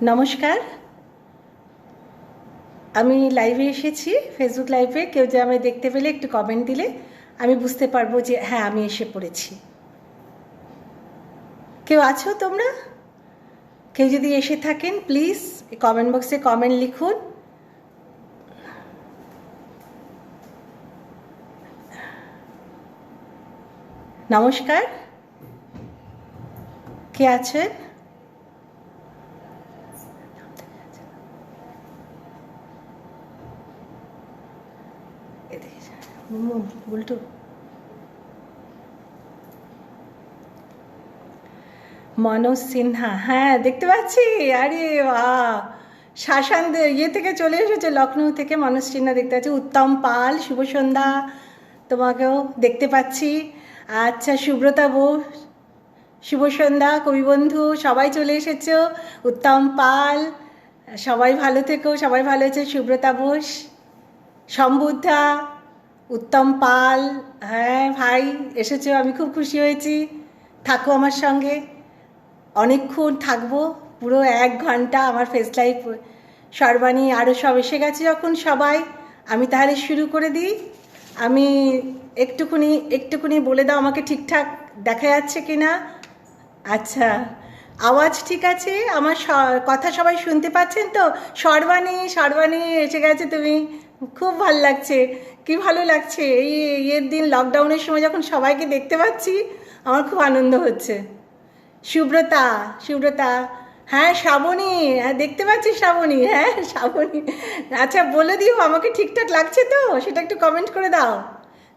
নমস্কার, আমি লাইভে এসেছি, ফেসবুক লাইভে। কেউ যে আমায় দেখতে পেলে একটু কমেন্ট দিলে আমি বুঝতে পারবো যে হ্যাঁ আমি এসে পড়েছি। কেউ আছো তোমরা? কেউ যদি এসে থাকেন প্লিজ কমেন্ট বক্সে কমেন্ট লিখুন। নমস্কার, কে আছেন? উল্টো মনোজ সিনহা, হ্যাঁ দেখতে পাচ্ছি। আরে বাহ, শাসান ইয়ে থেকে চলে এসেছে, লখনৌ থেকে মনোজ সিনহা দেখতে পাচ্ছি। উত্তম পাল, শুভ সন্ধ্যা, তোমাকেও দেখতে পাচ্ছি। আচ্ছা, সুব্রতা বোস, শুভ সন্ধ্যা। কবিবন্ধু সবাই চলে এসেছো। উত্তম পাল, সবাই ভালো থেকো, সবাই ভালো আছে। সুব্রতা বোস, সম্বুদ্ধা, উত্তম পাল, হ্যাঁ ভাই এসেছো, আমি খুব খুশি হয়েছি। থাকো আমার সঙ্গে, অনেকক্ষণ থাকবো, পুরো 1 ঘন্টা আমার ফেস লাইভ। সর্বাণী আরও সব এসে গেছে যখন সবাই, আমি তাহলে শুরু করে দিই। আমি একটুকুনি বলে দাও আমাকে ঠিকঠাক দেখা যাচ্ছে কি না। আচ্ছা, আওয়াজ ঠিক আছে? আমার কথা সবাই শুনতে পাচ্ছেন তো? সর্বাণী এসে গেছে তুমি, খুব ভালো লাগছে। কি ভালো লাগছে এই ইয়ের দিন, লকডাউনের সময় যখন সবাইকে দেখতে পাচ্ছি আমার খুব আনন্দ হচ্ছে। সুব্রতা, হ্যাঁ শ্রাবণী, হ্যাঁ দেখতে পাচ্ছি শ্রাবণী, হ্যাঁ শ্রাবণী। আচ্ছা বলে দিও আমাকে ঠিকঠাক লাগছে তো, সেটা একটু কমেন্ট করে দাও।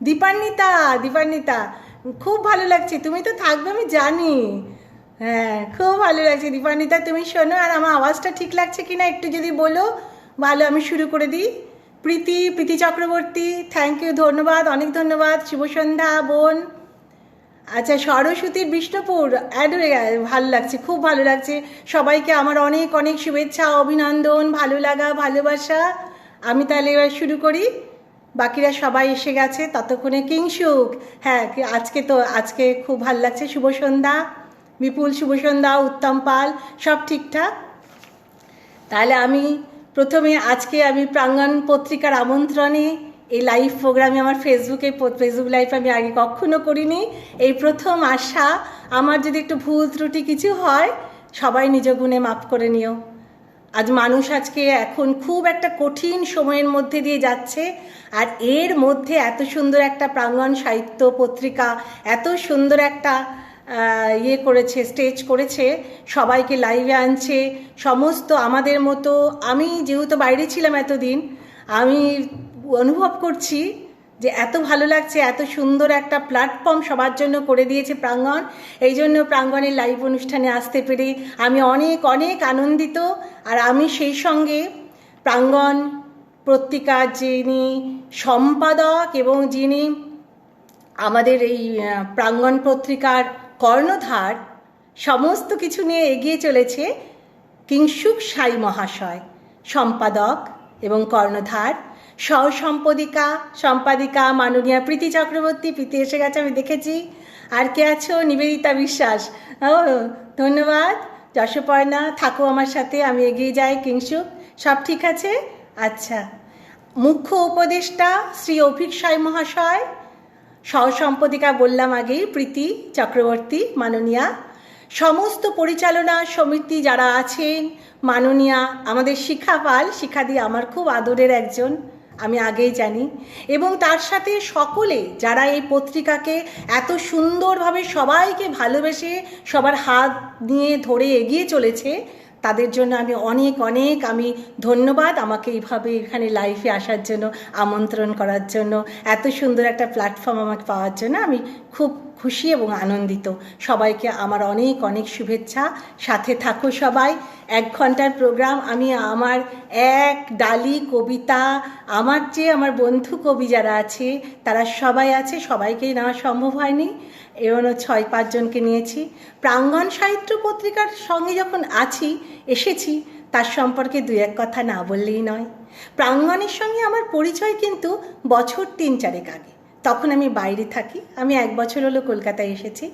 দীপান্বিতা, খুব ভালো লাগছে, তুমি তো থাকবে আমি জানি। হ্যাঁ খুব ভালো লাগছে দীপান্বিতা, তুমি শোনো। আর আমার আওয়াজটা ঠিক লাগছে কিনা একটু যদি বলো, ভালো, আমি শুরু করে দিই। প্রীতি চক্রবর্তী, থ্যাংক ইউ, ধন্যবাদ, অনেক ধন্যবাদ। শুভ সন্ধ্যা বোন। আচ্ছা, সরস্বতীর বিষ্ণুপুর অ্যাড হয়ে গেছে, ভালো লাগছে, খুব ভালো লাগছে। সবাইকে আমার অনেক অনেক শুভেচ্ছা, অভিনন্দন, ভালো লাগা, ভালোবাসা। আমি তাহলে এবার শুরু করি, বাকিরা সবাই এসে গেছে ততক্ষণে। কিংসুক, হ্যাঁ আজকে খুব ভালো লাগছে। শুভ সন্ধ্যা বিপুল, শুভ সন্ধ্যা। উত্তম পাল, সব ঠিকঠাক। তাহলে আমি প্রথমে আজকে আমি প্রাঙ্গণ পত্রিকার আমন্ত্রণে এই লাইভ প্রোগ্রামে, আমার ফেসবুক লাইভ আমি আগে কখনো করিনি, এই প্রথম আসা। আমার যদি একটু ভুল ত্রুটি কিছু হয় সবাই নিজ গুণে মাফ করে নিও। মানুষ আজকে এখন খুব একটা কঠিন সময়ের মধ্যে দিয়ে যাচ্ছে, আর এর মধ্যে এত সুন্দর একটা প্রাঙ্গণ সাহিত্য পত্রিকা, এত সুন্দর একটা করেছে, স্টেজ করেছে, সবাইকে লাইভে আনছে। সমস্ত আমাদের মতো, আমি যেহেতু বাইরে ছিলাম এতদিন, আমি অনুভব করছি যে এত ভালো লাগছে, এত সুন্দর একটা প্ল্যাটফর্ম সবার জন্য করে দিয়েছে প্রাঙ্গণ। এই জন্য প্রাঙ্গণের লাইভ অনুষ্ঠানে আসতে পেরে আমি অনেক অনেক আনন্দিত। আর আমি সেই সঙ্গে প্রাঙ্গণ পত্রিকার যিনি সম্পাদক এবং যিনি আমাদের এই প্রাঙ্গণ পত্রিকার কর্ণধার, সমস্ত কিছু নিয়ে এগিয়ে চলেছে কিংসুক সাই মহাশয়, সম্পাদক এবং কর্ণধার। সম্পাদিকা মাননীয়া প্রীতি চক্রবর্তী, প্রীতি এসে গেছে আমি দেখেছি। আর কে আছো? নিবেদিতা বিশ্বাস, ও ধন্যবাদ। যশোপর্ণা, থাকো আমার সাথে, আমি এগিয়ে যাই। কিংসুক, সব ঠিক আছে? আচ্ছা, মুখ্য উপদেষ্টা শ্রী অভিক সাই মহাশয়, সহসম্পাদিকা বললাম আগেই প্রীতি চক্রবর্তী মাননীয়া, সমস্ত পরিচালনা সমিতি যারা আছেন, মাননীয়া আমাদের শিখা পাল, শিখাদি আমার খুব আদরের একজন, আমি আগেই জানি। এবং তার সাথে সকলে যারা এই পত্রিকাকে এত সুন্দরভাবে সবাইকে ভালোবেসে সবার হাত নিয়ে ধরে এগিয়ে চলেছে, তাদের জন্য আমি অনেক অনেক আমি ধন্যবাদ। আমাকে এইভাবে এখানে লাইভে আসার জন্য, আমন্ত্রণ করার জন্য, এত সুন্দর একটা প্ল্যাটফর্ম আমাকে পাওয়ার জন্য আমি খুব খুশি এবং আনন্দিত। সবাইকে আমার অনেক অনেক শুভেচ্ছা। সাথে থাকো সবাই। 1 ঘন্টার প্রোগ্রাম। আমি আমার এক ডালি কবিতা, আমার বন্ধু কবি যারা আছে তারা সবাই আছে, সবাইকেই নেওয়া সম্ভব হয়নি, এমনও 6-5 জনকে নিয়েছি। প্রাঙ্গণ সাহিত্য পত্রিকার সঙ্গে যখন এসেছি তার সম্পর্কে 2-1 কথা না বললেই নয়। প্রাঙ্গণের সঙ্গে আমার পরিচয় কিন্তু বছর 3-4 আগে, তখন আমি বাইরে থাকি। আমি 1 বছর হলো কলকাতায় এসেছি।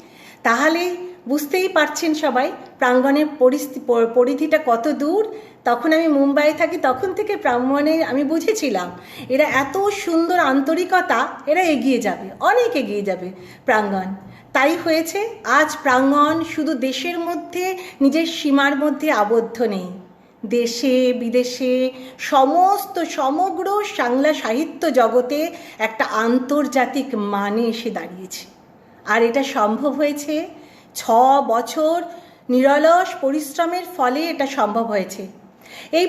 তাহলে বুঝতেই পারছেন সবাই প্রাঙ্গণের পরিধিটা কত দূর। তখন আমি মুম্বাই থাকি, তখন থেকে প্রাঙ্গণে আমি বুঝেছিলাম এরা এত সুন্দর আন্তরিকতা, এরা এগিয়ে যাবে, অনেক এগিয়ে যাবে প্রাঙ্গণ। তাই হয়েছে, আজ প্রাঙ্গণ শুধু দেশের মধ্যে নিজের সীমার মধ্যে আবদ্ধ নেই, দেশে বিদেশে সমগ্র বাংলা সাহিত্য জগতে একটা আন্তর্জাতিক মানে এসে দাঁড়িয়েছে। আর এটা সম্ভব হয়েছে 6 বছর নিরলস পরিশ্রমের ফলে এটা সম্ভব হয়েছে। এই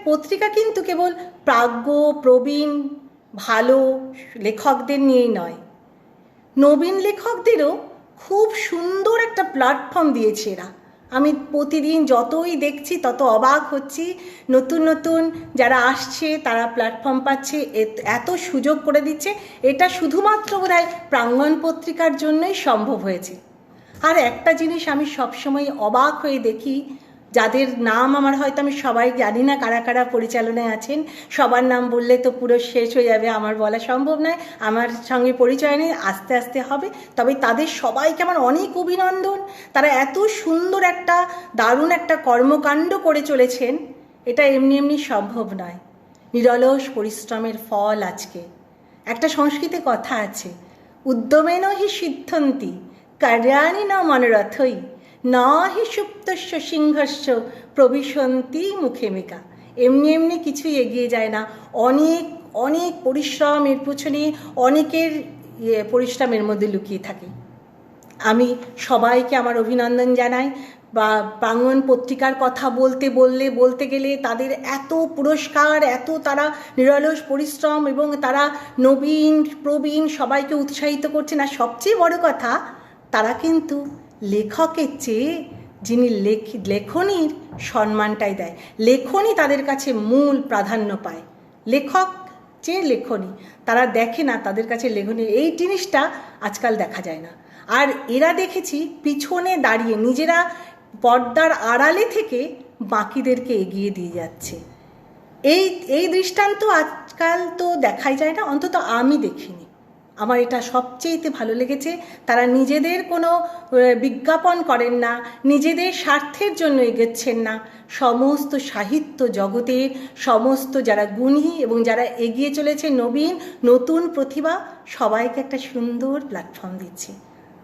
পত্রিকা কিন্তু কেবল প্রাজ্ঞ প্রবীণ ভালো লেখকদের নিয়েই নয়, নবীন লেখকদেরও খুব সুন্দর একটা প্ল্যাটফর্ম দিয়েছে এরা। আমি প্রতিদিন যতই দেখছি তত অবাক হচ্ছি, নতুন নতুন যারা আসছে তারা প্ল্যাটফর্ম পাচ্ছে, এত সুযোগ করে দিচ্ছে। এটা শুধুমাত্র বোধহয় প্রাঙ্গণ পত্রিকার জন্যই সম্ভব হয়েছে। আর একটা জিনিস আমি সবসময় অবাক হয়ে দেখি, যাদের নাম আমার হয়তো আমি সবাই জানি না কারা কারা পরিচালনায় আছেন, সবার নাম বললে তো পুরো শেষ হয়ে যাবে, আমার বলা সম্ভব নয়, আমার সঙ্গে পরিচয় নেই, আস্তে আস্তে হবে। তবে তাদের সবাইকে আমার অনেক অভিনন্দন। তারা এত সুন্দর একটা দারুণ একটা কর্মকাণ্ড করে চলেছেন, এটা এমনি এমনি সম্ভব নয়, নিরলস পরিশ্রমের ফল। আজকে একটা সংস্কৃতে কথা আছে, উদ্যমেন হি সিদ্ধন্তি কার্যাণি ন মনোরথই না হি সুপ্তস্য সিংহস্য প্রবিশন্তি মুখে মেকা। এমনি এমনি কিছুই এগিয়ে যায় না, অনেক অনেক পরিশ্রম এর পেছনে, অনেকের পরিশ্রমের মধ্যে লুকিয়ে থাকে। আমি সবাইকে আমার অভিনন্দন জানাই। বা প্রাঙ্গণ পত্রিকার কথা বলতে গেলে তাদের এত পুরস্কার, এত তারা নিরলস পরিশ্রম এবং তারা নবীন প্রবীণ সবাইকে উৎসাহিত করছেন। আর সবচেয়ে বড় কথা, তারা কিন্তু লেখকের চেয়ে যিনি লেখনীর সম্মানটাই দেয়, লেখনী তাদের কাছে মূল প্রাধান্য পায়, লেখক চেয়ে লেখনী তারা দেখে না, তাদের কাছে লেখনী এই জিনিসটা আজকাল দেখা যায় না। আর এরা দেখেছি পিছনে দাঁড়িয়ে নিজেরা পর্দার আড়ালে থেকে বাকিদেরকে এগিয়ে দিয়ে যাচ্ছে। এই দৃষ্টান্ত আজকাল তো দেখাই যায় না, অন্তত আমি দেখিনি। আমার এটা সবচেয়েতে ভালো লেগেছে। তারা নিজেদের কোনো বিজ্ঞাপন করেন না, নিজেদের স্বার্থের জন্য এগোচ্ছেন না, সমস্ত সাহিত্য জগতের সমস্ত যারা গুণী এবং যারা এগিয়ে চলেছে নবীন নতুন প্রতিভা, সবাইকে একটা সুন্দর প্ল্যাটফর্ম দিচ্ছে।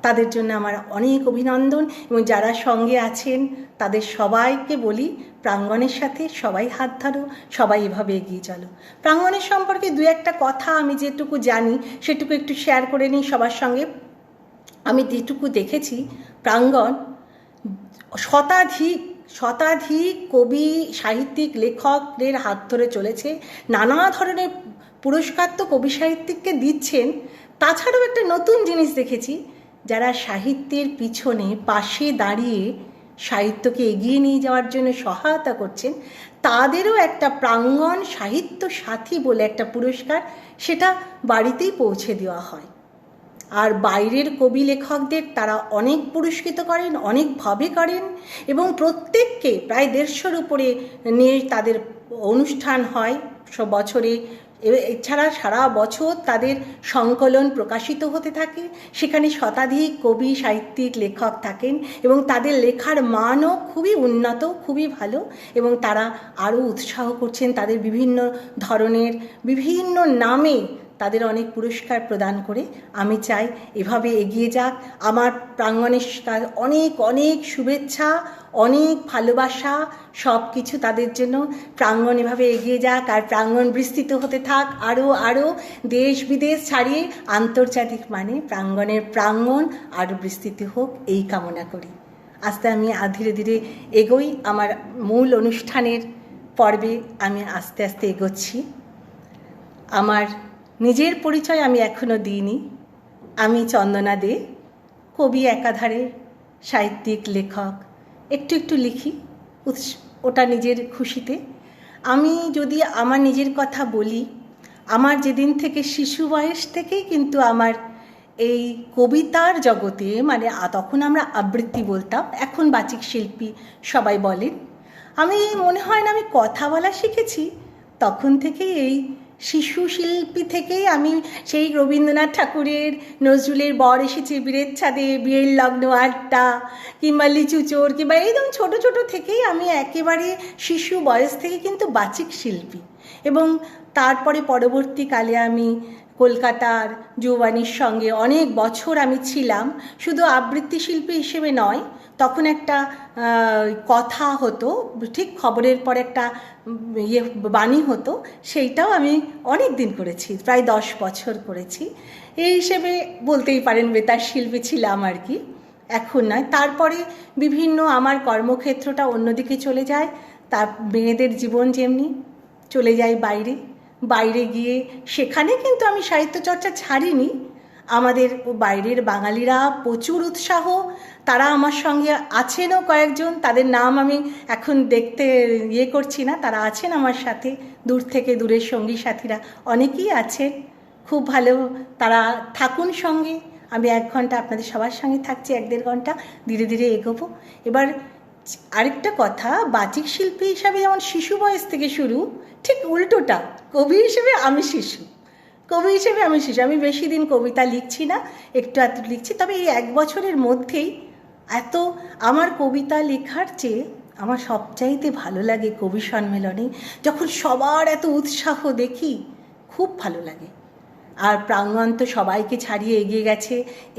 তাদের জন্য আমার অনেক অভিনন্দন। এবং যারা সঙ্গে আছেন তাদের সবাইকে বলি, প্রাঙ্গণের সাথে সবাই হাত ধরো, সবাই এভাবে এগিয়ে চলো। প্রাঙ্গণের সম্পর্কে দু একটা কথা আমি যেটুকু জানি সেটুকু একটু শেয়ার করে নিই সবার সঙ্গে। আমি যেটুকু দেখেছি, প্রাঙ্গণ শতাধিক কবি সাহিত্যিক লেখকদের হাত ধরে চলেছে। নানা ধরনের পুরস্কার তো কবি সাহিত্যিককে দিচ্ছেন, তাছাড়াও একটা নতুন জিনিস দেখেছি, যারা সাহিত্যের পিছনে পাশে দাঁড়িয়ে সাহিত্যকে এগিয়ে নিয়ে যাওয়ার জন্য সহায়তা করছেন, তাদেরও একটা প্রাঙ্গণ সাহিত্য সাথী বলে একটা পুরস্কার, সেটা বাড়িতেই পৌঁছে দেওয়া হয়। আর বাইরের কবি লেখকদের তারা অনেক পুরস্কৃত করেন, অনেকভাবে করেন, এবং প্রত্যেককে প্রায় 150-র উপরে নিয়ে তাদের অনুষ্ঠান হয় সব বছরে। এছাড়া সারা বছর তাদের সংকলন প্রকাশিত হতে থাকে, সেখানে শতাধিক কবি সাহিত্যিক লেখক থাকেন এবং তাদের লেখার মানও খুবই উন্নত, খুবই ভালো, এবং তারা আরও উৎসাহ করছেন তাদের বিভিন্ন ধরনের বিভিন্ন নামে তাদের অনেক পুরস্কার প্রদান করে। আমি চাই এভাবে এগিয়ে যাক। আমার প্রাঙ্গণের অনেক অনেক শুভেচ্ছা, অনেক ভালোবাসা, সব কিছু তাদের জন্য। প্রাঙ্গণ এভাবে এগিয়ে যাক আর প্রাঙ্গণ বিস্তৃত হতে থাক, আরও দেশ বিদেশ ছাড়িয়ে আন্তর্জাতিক মানে প্রাঙ্গণ আরও বিস্তৃত হোক, এই কামনা করি। আস্তে আমি ধীরে ধীরে এগোই, আমার মূল অনুষ্ঠানের পর্বে আমি আস্তে আস্তে এগোচ্ছি। আমার নিজের পরিচয় আমি এখনও দিইনি। আমি চন্দনা দে, কবি একাধারে, সাহিত্যিক লেখক, একটু লিখি, ওটা নিজের খুশিতে। আমি যদি আমার নিজের কথা বলি, আমার যেদিন থেকে শিশু বয়স থেকেই কিন্তু আমার এই কবিতার জগতে, মানে তখন আমরা আবৃত্তি বলতাম, এখন বাচিক শিল্পী সবাই বলেন, আমি মনে হয় না আমি কথা বলা শিখেছি, তখন থেকেই এই শিশু শিল্পী থেকেই আমি সেই রবীন্দ্রনাথ ঠাকুরের, নজরুলের বর এসেছে বীরের ছাদে, বিয়ের লগ্ন আড্ডা, কিংবা লিচু চোর, কিংবা এইরকম ছোটো ছোটো থেকেই আমি একেবারে শিশু বয়স থেকে কিন্তু বাচিক শিল্পী। এবং তারপরে পরবর্তীকালে আমি কলকাতার যৌবানীর সঙ্গে অনেক বছর আমি ছিলাম, শুধু আবৃত্তি শিল্পী হিসেবে নয়। তখন একটা কথা হতো, ঠিক খবরের পর একটা বাণী হতো, সেইটাও আমি অনেক দিন করেছি, প্রায় 10 বছর করেছি। এই হিসেবে বলতেই পারেন বেতার শিল্পী ছিলাম আর কি, এখন নয়। তারপরে বিভিন্ন আমার কর্মক্ষেত্রটা অন্যদিকে চলে যায়। তার মেয়েদের জীবন যেমনি চলে যায় বাইরে গিয়ে সেখানে কিন্তু আমি সাহিত্যচর্চা ছাড়িনি। আমাদের বাইরের বাঙালিরা প্রচুর উৎসাহ, তারা আমার সঙ্গে আছেনও কয়েকজন, তাদের নাম আমি এখন দেখতে করছি না, তারা আছেন আমার সাথে, দূর থেকে দূরের সঙ্গী সাথীরা অনেকেই আছেন, খুব ভালো, তারা থাকুন সঙ্গে। আমি 1 ঘন্টা আপনাদের সবার সঙ্গে থাকছি, 1-1.5 ঘন্টা, ধীরে ধীরে এগোবো। এবার আরেকটা কথা, বাচিক শিল্পী হিসাবে যেমন শিশু বয়স থেকে শুরু, ঠিক উল্টোটা কবি হিসেবে আমি শিশু। আমি বেশি দিন কবিতা লিখছি না, একটু লিখছি। তবে এই 1 বছরের মধ্যেই এত আমার কবিতা লেখার চেয়ে আমার সবচাইতে ভালো লাগে কবি সম্মেলনে যখন সবার এত উৎসাহ দেখি, খুব ভালো লাগে। আর প্রাঙ্গণ তো সবাইকে ছাড়িয়ে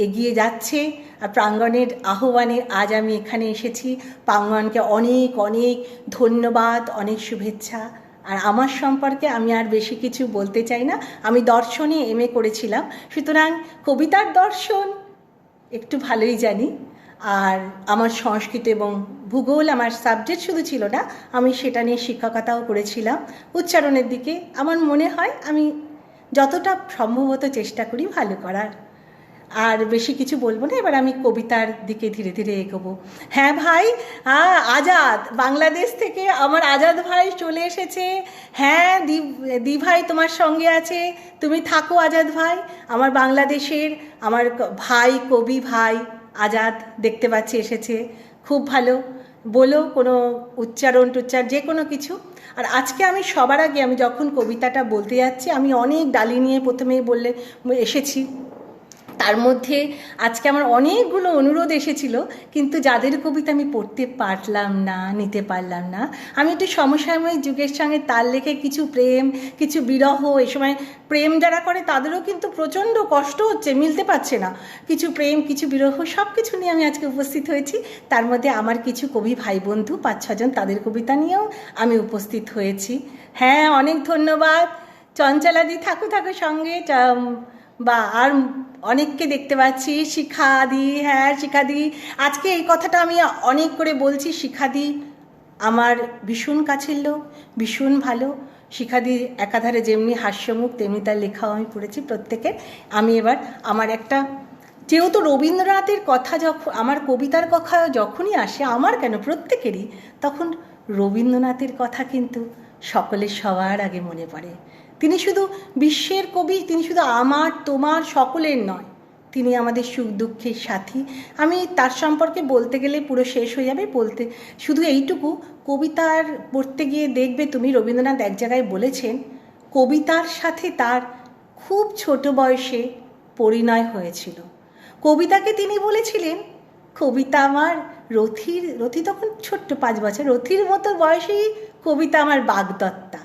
এগিয়ে যাচ্ছে। আর প্রাঙ্গণের আহ্বানে আজ আমি এখানে এসেছি। প্রাঙ্গণকে অনেক অনেক ধন্যবাদ, অনেক শুভেচ্ছা। আর আমার সম্পর্কে আমি আর বেশি কিছু বলতে চাই না। আমি দর্শনে MA করেছিলাম, সুতরাং কবিতার দর্শন একটু ভালোই জানি। আর আমার সংস্কৃত এবং ভূগোল আমার সাবজেক্ট শুধু ছিল না, আমি সেটা নিয়ে শিক্ষকতাও করেছিলাম। উচ্চারণের দিকে আমার মনে হয় আমি যতটা সম্ভবত চেষ্টা করি ভালো করার। আর বেশি কিছু বলবো না, এবার আমি কবিতার দিকে ধীরে ধীরে এগোবো। হ্যাঁ ভাই, আজাদ, বাংলাদেশ থেকে আমার আজাদ ভাই চলে এসেছে। হ্যাঁ দি ভাই তোমার সঙ্গে আছে, তুমি থাকো আজাদ ভাই। আমার বাংলাদেশের আমার ভাই, কবি ভাই আজাদ দেখতে পাচ্ছি এসেছে, খুব ভালো। বলো কোনো উচ্চারণ যে কোনো কিছু। আর আজকে আমি সবার আগে আমি যখন কবিতাটা বলতে যাচ্ছি, আমি অনেক ডালি নিয়ে প্রথমেই এসেছি। তার মধ্যে আজকে আমার অনেকগুলো অনুরোধ এসেছিল, কিন্তু যাদের কবিতা আমি পড়তে পারলাম না, নিতে পারলাম না। আমি একটু সমসাময়িক যুগের সঙ্গে তাল লেখে কিছু প্রেম, কিছু বিরহ, এই সময় প্রেম যারা করে তাদেরও কিন্তু প্রচণ্ড কষ্ট হচ্ছে, মিলতে পারছে না। কিছু প্রেম, কিছু বিরহ, সব কিছু নিয়ে আমি আজকে উপস্থিত হয়েছি। তার মধ্যে আমার কিছু কবি ভাই বন্ধু 5-6 জন, তাদের কবিতা নিয়েও আমি উপস্থিত হয়েছি। হ্যাঁ, অনেক ধন্যবাদ। চঞ্চলাদি থাকো সঙ্গে, বা আর অনেককে দেখতে পাচ্ছি। শিখাদি, হ্যাঁ শিখাদি, আজকে এই কথাটা আমি অনেক করে বলছি। শিখাদি আমার ভীষণ কাছের লোক, ভীষণ ভালো। শিখাদি একাধারে যেমনি হাস্যমুখ, তেমনি তার লেখাও আমি পড়েছি প্রত্যেকের। আমি এবার আমার একটা, যেহেতু রবীন্দ্রনাথের কথা যখন আমার কবিতার কথা যখনই আসে, আমার কেন প্রত্যেকেরই, তখন রবীন্দ্রনাথের কথা কিন্তু সকলের সবার আগে মনে পড়ে। তিনি শুধু বিশ্বের কবি, তিনি শুধু আমার তোমার সকলের নয়, তিনি আমাদের সুখ দুঃখের সাথী। আমি তার সম্পর্কে বলতে গেলে পুরো শেষ হয়ে যাবে। বলতে শুধু এইটুকু, কবিতার পড়তে গিয়ে দেখবে তুমি, রবীন্দ্রনাথ এক জায়গায় বলেছেন কবিতার সাথে তার খুব ছোট বয়সে পরিণয় হয়েছিল। কবিতাকে তিনি বলেছিলেন, কবিতা আমার রথি তখন ছোট্ট 5 বছর, রথির মতো বয়সেই কবিতা আমার বাগদত্তা।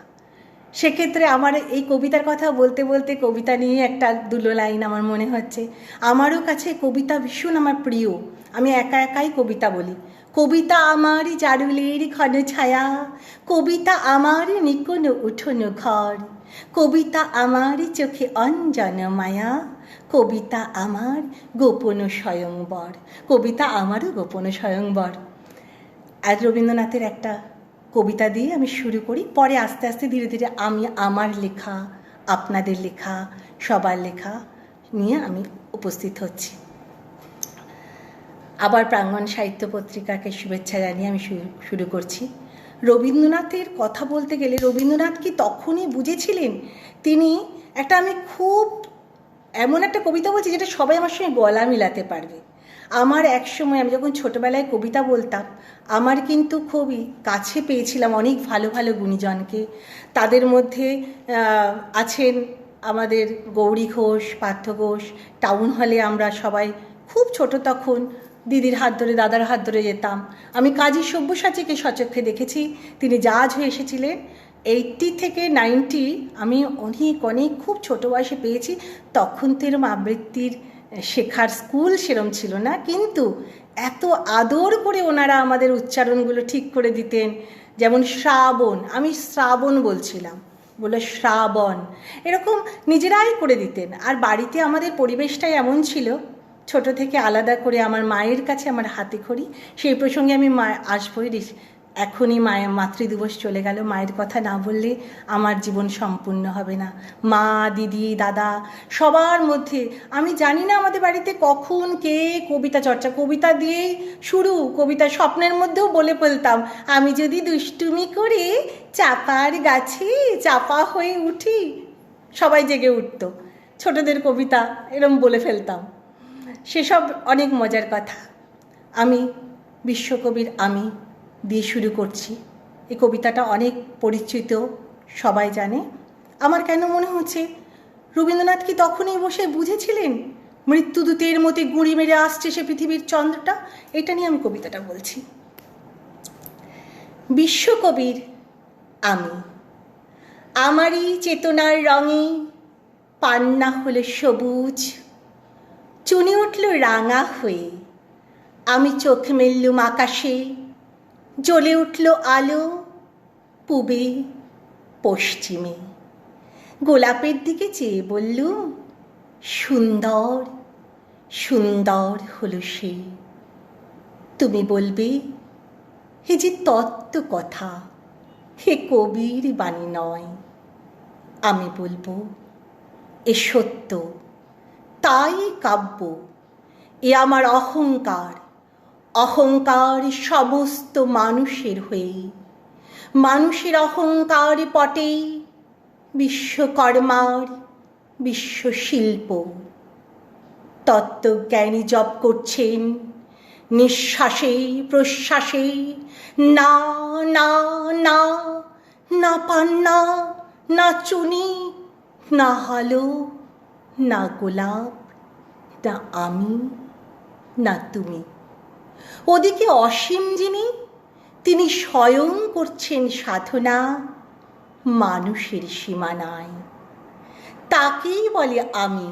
সেক্ষেত্রে আমার এই কবিতার কথা বলতে বলতে কবিতা নিয়ে একটা 2 লাইন আমার মনে হচ্ছে। আমারও কাছে কবিতা ভীষণ আমার প্রিয়, আমি একাই কবিতা বলি। কবিতা আমারই জারুলের ঘন ছায়া, কবিতা আমারই নিকোন উঠোন ঘর, কবিতা আমারই চোখে অঞ্জন মায়া, কবিতা আমার গোপন স্বয়ংবর, কবিতা আমারও গোপন স্বয়ংবর। আজ রবীন্দ্রনাথের একটা কবিতা দিয়ে আমি শুরু করি, পরে আস্তে আস্তে ধীরে ধীরে আমি আমার লেখা, আপনাদের লেখা, সবার লেখা নিয়ে আমি উপস্থিত হচ্ছি। আবার প্রাঙ্গণ সাহিত্য পত্রিকাকে শুভেচ্ছা জানিয়ে আমি শুরু করছি। রবীন্দ্রনাথের কথা বলতে গেলে, রবীন্দ্রনাথ কি তখনই বুঝেছিলেন? তিনি একটা, আমি খুব এমন একটা কবিতা বলছি যেটা সবাই আমার সঙ্গে গলা মিলাতে পারবে। আমার এক সময় আমি যখন ছোটোবেলায় কবিতা বলতাম, আমার কিন্তু খুবই কাছে পেয়েছিলাম অনেক ভালো ভালো গুণীজনকে। তাদের মধ্যে আছেন আমাদের গৌরী ঘোষ, পার্থ ঘোষ। টাউন হলে আমরা সবাই খুব ছোট তখন দিদির হাত ধরে, দাদার হাত ধরে যেতাম। আমি কাজী সব্যসাচীকে সচক্ষে দেখেছি, তিনি জাজ হয়ে এসেছিলেন। 80 থেকে 90 আমি অনেক অনেক খুব ছোটো বয়সে পেয়েছি। তখন তো এরম আবৃত্তির শেখার স্কুল সেরম ছিল না, কিন্তু এত আদর করে ওনারা আমাদের উচ্চারণগুলো ঠিক করে দিতেন। যেমন শ্রাবণ, আমি শ্রাবণ বলছিলাম, বলে শ্রাবণ, এরকম নিজেরাই করে দিতেন। আর বাড়িতে আমাদের পরিবেশটাই এমন ছিল, ছোট থেকে আলাদা করে আমার মায়ের কাছে আমার হাতে খড়ি। সেই প্রসঙ্গে আমি আসবই। এখনই মাতৃদিবস চলে গেল, মায়ের কথা না বললে আমার জীবন সম্পূর্ণ হবে না। মা, দিদি, দাদা সবার মধ্যে আমি জানি না আমাদের বাড়িতে কখন কে কবিতা চর্চা, কবিতা দিয়েই শুরু। কবিতা স্বপ্নের মধ্যেও বলে ফেলতাম, আমি যদি দুষ্টুমি করে চাপার গাছে চাপা হয়ে উঠি, সবাই জেগে উঠত। ছোটদের কবিতা এরম বলে ফেলতাম। সেসব অনেক মজার কথা। আমি বিশ্বকবির আমি দিয়ে শুরু করছি। এই কবিতাটা অনেক পরিচিত, সবাই জানে। আমার কেন মনে হচ্ছে রবীন্দ্রনাথ কি তখনই বসে বুঝেছিলেন মৃত্যুদূতের মতো গুঁড়ি মেরে আসছে সে পৃথিবীর চন্দ্রটা? এটা নিয়ে আমি কবিতাটা বলছি। বিশ্বকবির আমি। আমারই চেতনার রঙে পান্না হলো সবুজ, চুনি উঠল রাঙা হয়ে। আমি চোখ মেললুম আকাশে, জ্বলে উঠল আলো পূবে পশ্চিমে। গোলাপের দিকে চেয়ে বললুম, সুন্দর সুন্দর হলো সে। তুমি বলবে, হে যে তত্ত্ব কথা, হে কবির বাণী নয়। আমি বলবো, এ সত্য, তাই কাব্য। এ আমার অহংকার, অহংকার সমস্ত মানুষের হয়ে। মানুষের অহংকার পটে বিশ্বকর্মার বিশ্বশিল্প। তত্ত্বজ্ঞানী জপ করছেন নিঃশ্বাসে প্রশ্বাসে, না না না, না পান্না, না চুনি, না হালো, না গোলাপ, না আমি, না তুমি। ওদিকে অসীম যিনি, তিনি স্বয়ং করছেন সাধনা মানুষের সীমানায়। তাকেই বলে আমি।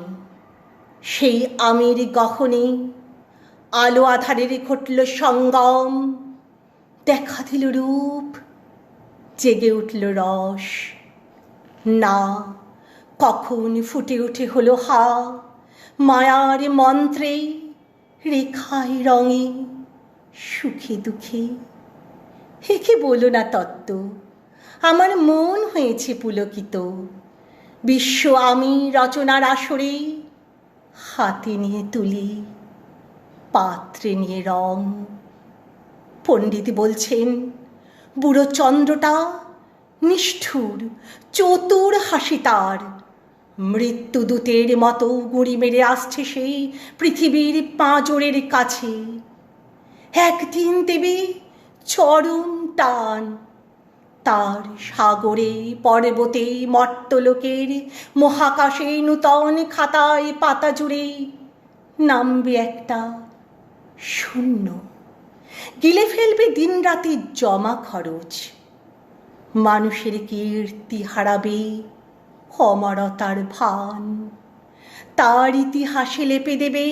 সেই আমির গহনে আলো আধারের ঘটল সঙ্গম। দেখা দিল রূপ, জেগে উঠল রস। না, কখন ফুটে উঠে হলো হা, মায়ার মন্ত্রে, রেখায় রঙে, সুখে দুঃখে। হেকে বলো না তত্ত্ব, আমার মন হয়েছে পুলকিত। বিশ্ব আমি রচনার আসরে, হাতে নিয়ে তুলি, পাত্রে নিয়ে রং। পণ্ডিত বলছেন বুড়ো চন্দ্রটা নিষ্ঠুর, চতুর হাসি তার। মৃত্যুদূতের মতো গুঁড়ি মেরে আসছে সেই পৃথিবীর পাঁজরের কাছে। একদিন দেবে চরম টান, তার সাগরে পর্বতে মর্তলোকের মহাকাশে নূতন খাতায় পাতা জুড়ে নামবে একটা শূন্য। গিলে ফেলবে দিন রাতের জমা খরচ। মানুষের কীর্তি হারাবে অমরতার ভান। তার ইতিহাসে লেপে দেবে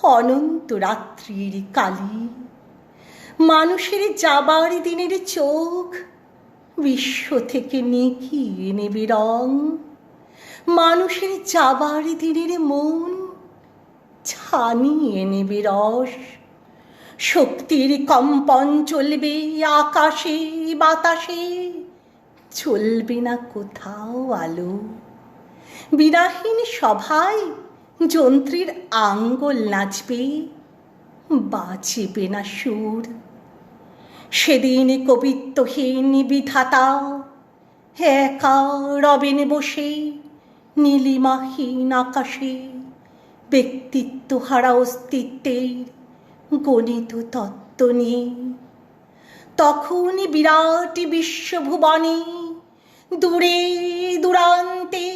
অনন্ত রাত্রির কালি। মানুষের যাবার দিনের চোখ বিশ্ব থেকে নিকিয়ে নেবে রং। মানুষের যাবার দিনের মন ছানিয়ে নেবে রস। শক্তির কম্পন চলবে আকাশে বাতাসে, চলবে না কোথাও আলো। বিরাহীন সভায় যন্ত্রীর আঙ্গল নাচবে, বাঁচবে না সুর। সেদিন কবিত্বহীন বিধাতা একা রবেন বসে নীলিমাহীন আকাশে। ব্যক্তিত্ব হারা অস্তিত্বের গণিত তত্ত্ব নিয়ে। তখন বিরাট বিশ্বভুবনে দূরে দূরান্তে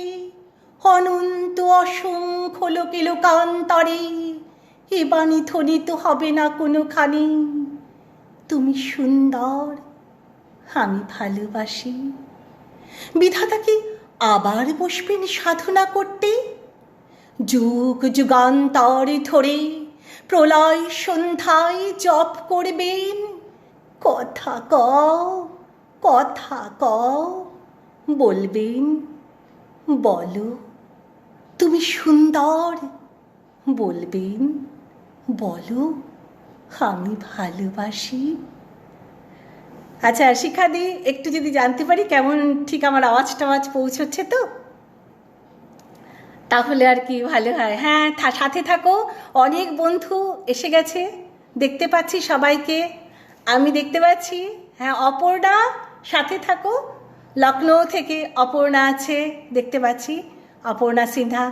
অনন্ত অসংখ্য লোকে লোকান্তরে এ বাণী ধ্বনিত হবে না কোনোখানি, তুমি সুন্দর আমি ভালোবাসি। বিধাতা কি আবার বসবেন সাধনা করতে? যুগ যুগান্তর ধরে প্রলয় সন্ধ্যায় জপ করবেন, কথা কও কথা কও বলবেন, বলো তুমি সুন্দর, বলবেন বলো আমি ভালোবাসি। আচ্ছা শিখাদি, একটু যদি জানতে পারি কেমন ঠিক আমার আওয়াজ পৌঁছচ্ছে তো, তাহলে আর কি ভালো হয়। হ্যাঁ সাথে থাকো, অনেক বন্ধু এসে গেছে দেখতে পাচ্ছি সবাইকে, আমি দেখতে পাচ্ছি। হ্যাঁ অপর্ণা সাথে থাকো, লখনৌ থেকে অপর্ণা আছে দেখতে পাচ্ছি, অপর্ণা সিনহা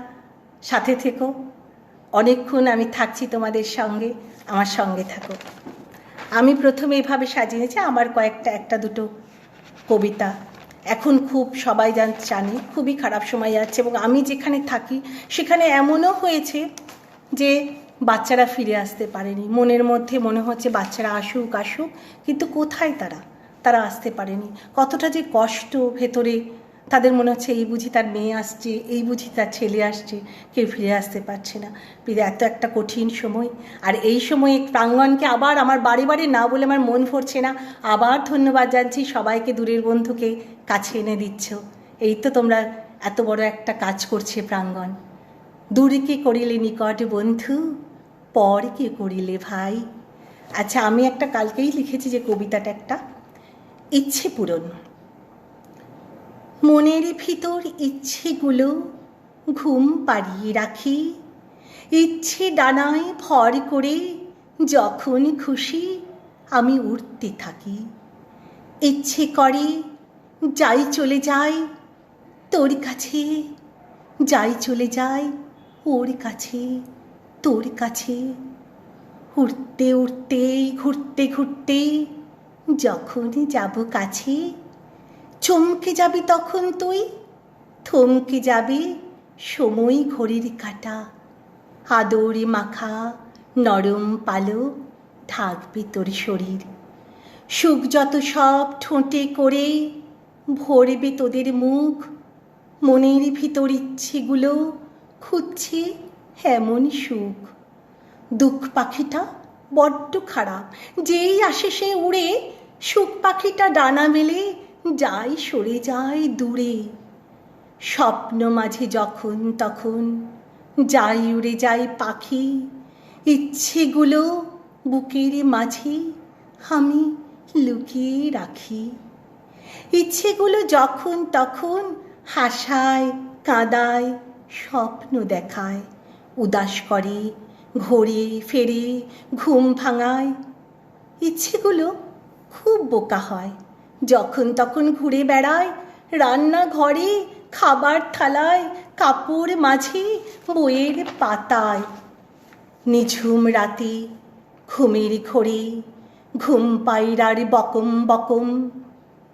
সাথে থেকো, অনেকক্ষণ আমি থাকছি তোমাদের সঙ্গে, আমার সঙ্গে থাকো। আমি প্রথমে এভাবে সাজিয়েছি আমার কয়েকটা একটা দুটো কবিতা। এখন খুব সবাই জানে খুবই খারাপ সময় যাচ্ছে, এবং আমি যেখানে থাকি সেখানে এমনও হয়েছে যে বাচ্চারা ফিরে আসতে পারেনি। মনের মধ্যে মনে হচ্ছে বাচ্চারা আসুক আসুক, কিন্তু কোথায় তারা আসতে পারেনি। কতটা যে কষ্ট ভেতরে, তাদের মনে হচ্ছে এই বুঝি তার মেয়ে আসছে, এই বুঝি তার ছেলে আসছে, কেউ ফিরে আসতে পারছে না। এত একটা কঠিন সময়, আর এই সময়ে প্রাঙ্গণকে আবার আমার বাড়ি বাড়ি না বলে আমার মন ভরছে না, আবার ধন্যবাদ জানছি সবাইকে, দূরের বন্ধুকে কাছে এনে দিচ্ছ। এই তো তোমরা এত বড় একটা কাজ করছে প্রাঙ্গণ। দূরকে করিলে নিকট বন্ধু, পর কে করিলে ভাই। আচ্ছা আমি একটা কালকেই লিখেছি যে কবিতাটা একটা ইচ্ছে পূরণ। মনের ভিতর ইচ্ছেগুলো ঘুম পাড়িয়ে রাখি, ইচ্ছে ডানায় ভর করে যখন খুশি আমি উড়তে থাকি। ইচ্ছে করে যাই চলে যাই তোর কাছে, যাই চলে যাই ওর কাছে তোর কাছে। উড়তে উড়তে ঘুরতে ঘুরতে যখন যাব কাছে, চমকে যাবি তখন তুই, থমকে যাবে সময় ঘড়ির কাঁটা। আদরে মাখা নরম পালক ঢাকবে তোর শরীর, সুখ যত সব ঠোঁটে করে ভরবে তোদের মুখ। মনের ভিতর ইচ্ছেগুলো খুঁজছে এমন সুখ। দুঃখ পাখিটা বড্ড খারাপ, যেই আসে সে উড়ে, সুখ পাখিটা ডানা মেলে যায় সরে যায় দূরে। স্বপ্ন মাঝে যখন তখন যাই উড়ে যায় পাখি, ইচ্ছেগুলো বুকের মাঝে আমি লুকিয়ে রাখি। ইচ্ছেগুলো যখন তখন হাসায় কাঁদায় স্বপ্ন দেখায়, উদাস করে ঘোরে ফেরে ঘুম ভাঙায়। ইচ্ছেগুলো খুব বোকা হয়, যখন তখন ঘুরে বেড়ায় রান্নাঘরে, খাবার থালায়, কাপড় মাঝে, বইয়ের পাতায়। নিঝুম রাতে ঘুমের ঘোরে ঘুম পায়রার বকম বকম,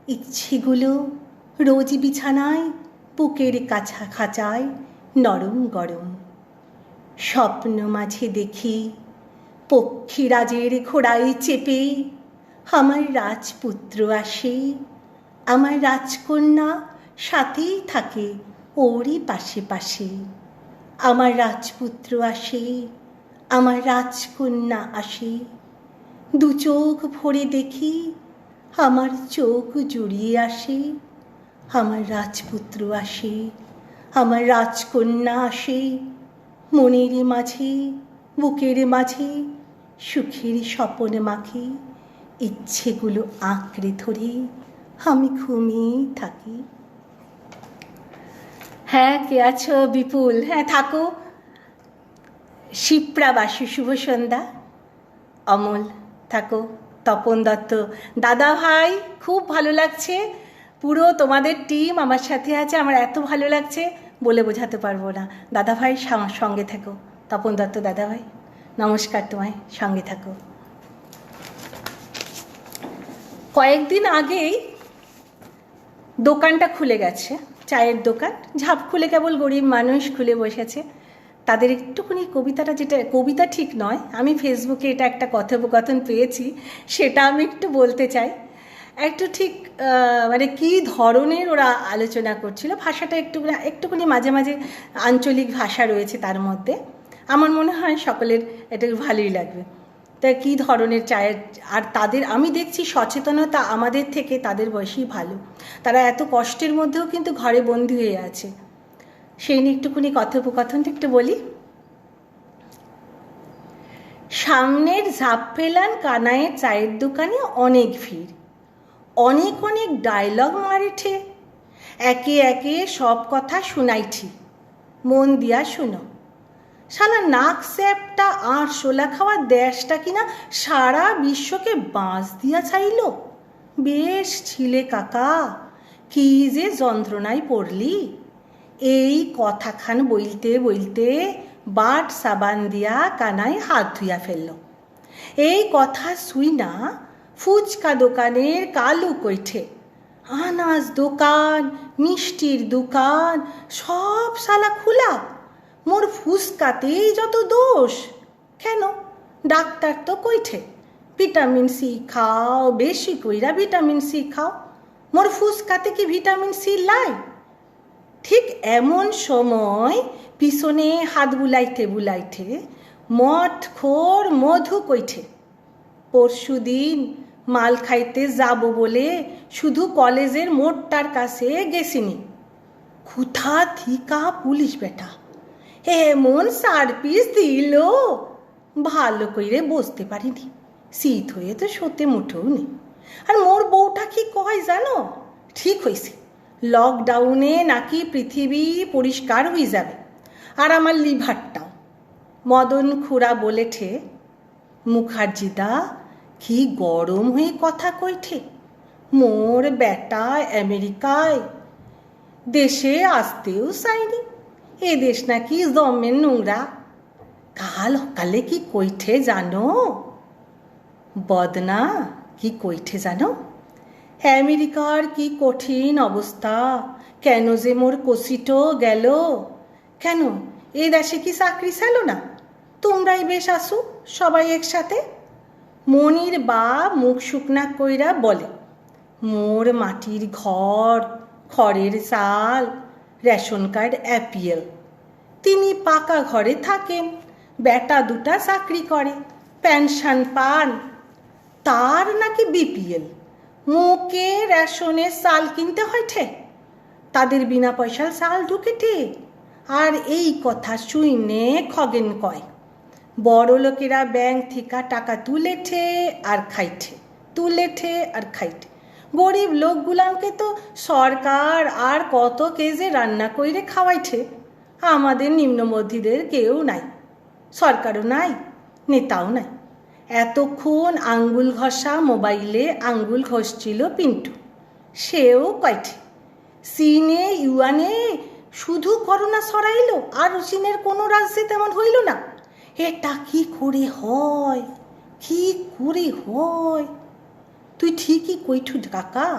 ইচ্ছেগুলো রোজ বিছানায় বুকের কাছা খাঁচায় নরম গরম। স্বপ্ন মাঝে দেখি পক্ষীরাজের ঘোড়ায় চেপে আমার রাজপুত্র আসে, আমার রাজকন্যা সাথেই থাকে ওরই পাশে পাশে। আমার রাজপুত্র আসে, আমার রাজকন্যা আসে, দু চোখ ভরে দেখি আমার চোখ জুড়িয়ে আসে। আমার রাজপুত্র আসে, আমার রাজকন্যা আসে, মনের মাঝে বুকের মাঝে সুখের স্বপন মাখে। ইচ্ছেগুলো আঁকড়ে ধরে আমি ঘুমিয়ে থাকি। হ্যাঁ কে আছো? বিপুল, হ্যাঁ থাকো। শিপ্রা বাসু, শুভ সন্ধ্যা। অমল থাকো, তপন দত্ত, দাদা ভাই খুব ভালো লাগছে, পুরো তোমাদের টিম আমার সাথে আছে, আমার এত ভালো লাগছে বলে বোঝাতে পারবো না। দাদা ভাই সঙ্গে থেকো, তপন দত্ত দাদা ভাই, নমস্কার, তোমায় সঙ্গে থাকো। কয়েকদিন আগেই দোকানটা খুলে গেছে, চায়ের দোকান ঝাঁপ খুলে, কেবল গরিব মানুষ খুলে বসেছে। তাদের একটুখানি কবিতাটা, যেটা কবিতা ঠিক নয়, আমি ফেসবুকে এটা একটা কথোপকথন পেয়েছি, সেটা আমি একটু বলতে চাই। একটু ঠিক মানে কী ধরনের ওরা আলোচনা করছিল, ভাষাটা একটুখানি মাঝে মাঝে আঞ্চলিক ভাষা রয়েছে তার মধ্যে। আমার মনে হয় সকলের এটা ভালোই লাগবে। তা কী ধরনের চায়ের, আর তাদের আমি দেখছি সচেতনতা আমাদের থেকে তাদের বয়সী ভালো। তারা এত কষ্টের মধ্যেও কিন্তু ঘরে বন্দি হয়ে আছে। সেই নিয়ে একটুখানি কথোপকথনটা একটু বলি। সামনের ঝাঁপ ফেলান কানাইয়ের চায়ের দোকানে অনেক ভিড়, অনেক অনেক ডায়লগ মারিঠে, একে একে সব কথা শুনাইছি, মন দিয়া শুনো। শালা নাক স্যাপটা আর শোলা খাওয়ার দেশটা কিনা সারা বিশ্বকে বাঁশ দিয়া চাইল। বেশ ছিলে কাকা, কি যে যন্ত্রণায় পড়লি। এই কথাখান বলতে বলতে বাট সাবান দিয়া কানাই হাত ধুইয়া ফেলল। এই কথা শুই না ফুচকা দোকানের কালু কইঠে, আনাজ দোকান, মিষ্টির দোকান সব শালা খোলা, মোর ফুচকাতেই যত দোষ। কেন? ডাক্তার তো কইঠে ভিটামিন সি খাও, বেশি কইরা ভিটামিন সি খাও। মোর ফুচকাতে কি ভিটামিন সি লাই? ঠিক এমন সময় পিছনে হাত বুলাইতে বুলাইতে মঠখোর মধু কইঠে, পরশুদিন মাল খাইতে যাব বলে শুধু কলেজের মোড়টার কাছে গেছিনি। কোথা থিকা পুলিশ বেটা এমন সারপিস দিল, ভালো কইরে বসতে পারিনি, শীত হয়ে তো সতে মুঠেও নেই। আর মোর বউটা কি কয় জানো? ঠিক হয়েছে, লকডাউনে নাকি পৃথিবী পরিষ্কার হয়ে যাবে, আর আমার লিভারটাও। মদন খুড়া বলেঠে, মুখার্জিদা কি গরম হয়ে কথা কইঠে, মোর বেটা আমেরিকায়, দেশে আসতেও চাইনি, এ দেশ নাকি জমের নোংরা। কালে কি কইঠে জানো? বদনা কি কইঠে জানো? আমেরিকার কি কঠিন অবস্থা, কেন যে মোর কষিটো গেল। কেন এ দেশে কি চাকরি ছিল না? তোমরাই বেশ আসু সবাই একসাথে। মনির বা মুখ শুকনা কইরা বলে, মোর মাটির ঘর, খড়ের চাল, রেশন কার্ড অ্যাপিএল। তিনি পাকা ঘরে থাকেন, বেটা দুটা চাকরি করে, পেনশন পান। তার নাকি বিপিএল, মুখে রেশনের চাল কিনতে হয়ঠে, তাদের বিনা পয়সার চাল ঢুকেঠে। আর এই কথা শুইনে খগেন কয়, বড় লোকেরা ব্যাংক থেকে টাকা তুলেঠে আর খাইঠে, তুলেঠে আর খাইঠে। গরিব লোকগুলানকে তো সরকার আর কত কেজে রান্না কইরে খাওয়াইছে। আমাদের নিম্নমধ্যীদের কেউ নাই, সরকারও নাই, নেতাও নাই। এতক্ষণ আঙ্গুল ঘষা মোবাইলে আঙ্গুল ঘষছিল পিন্টু, সেও কয়ঠে চীনে ইউয়ানে শুধু করোনা সরাইল, আর চীনের কোনো রাজ্যে তেমন হইল না। এটা কি করে হয়, কি করে হয়? তুই ঠিকই কইঠু কাকা,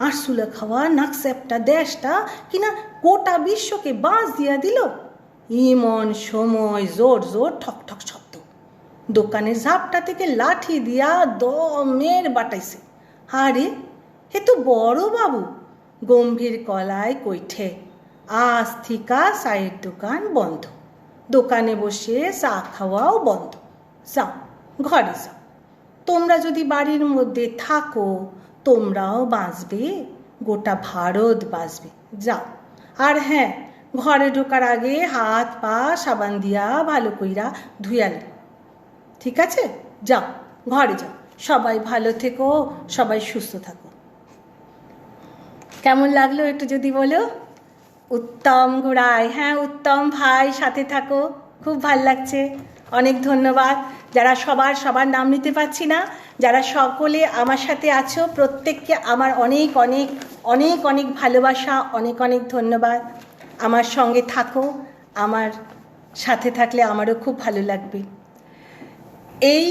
আরশুলা খাওয়া নাকস্যাপটা দেশটা কিনা গোটা বিশ্বকে বাঁশ দিয়া দিল। ইমন সময় জোর জোর ঠক ঠক শব্দ, দোকানের ঝাপটা থেকে লাঠি দিয়া দমের বাটাইছে। আরে এ তো বড় বাবু গম্ভীর গলায় কইঠে, আজ থিকা চায়ের দোকান বন্ধ, দোকানে বসে চা খাওয়াও বন্ধ, যাও ঘরে যাও। তোমরা যদি বাড়ির মধ্যে থাকো তোমরাও বাঁচবে, গোটা ভারত বাঁচবে, যাও। আর হ্যাঁ, ঘরে ঢোকার আগে হাত পা সাবান দিয়া ভালো কইরা ধুয়ালে, ঠিক আছে? যাও ঘরে যাও, সবাই ভালো থেকো, সবাই সুস্থ থাকো। কেমন লাগলো একটু যদি বলো? উত্তম গোড়াই, হ্যাঁ উত্তম ভাই সাথে থাকো, খুব ভাল লাগছে, অনেক ধন্যবাদ। যারা সবার নাম নিতে পারছি না, যারা সকলে আমার সাথে আছো প্রত্যেককে আমার অনেক অনেক অনেক অনেক ভালোবাসা, অনেক অনেক ধন্যবাদ। আমার সঙ্গে থাকো, আমার সাথে থাকলে আমারও খুব ভালো লাগবে। এই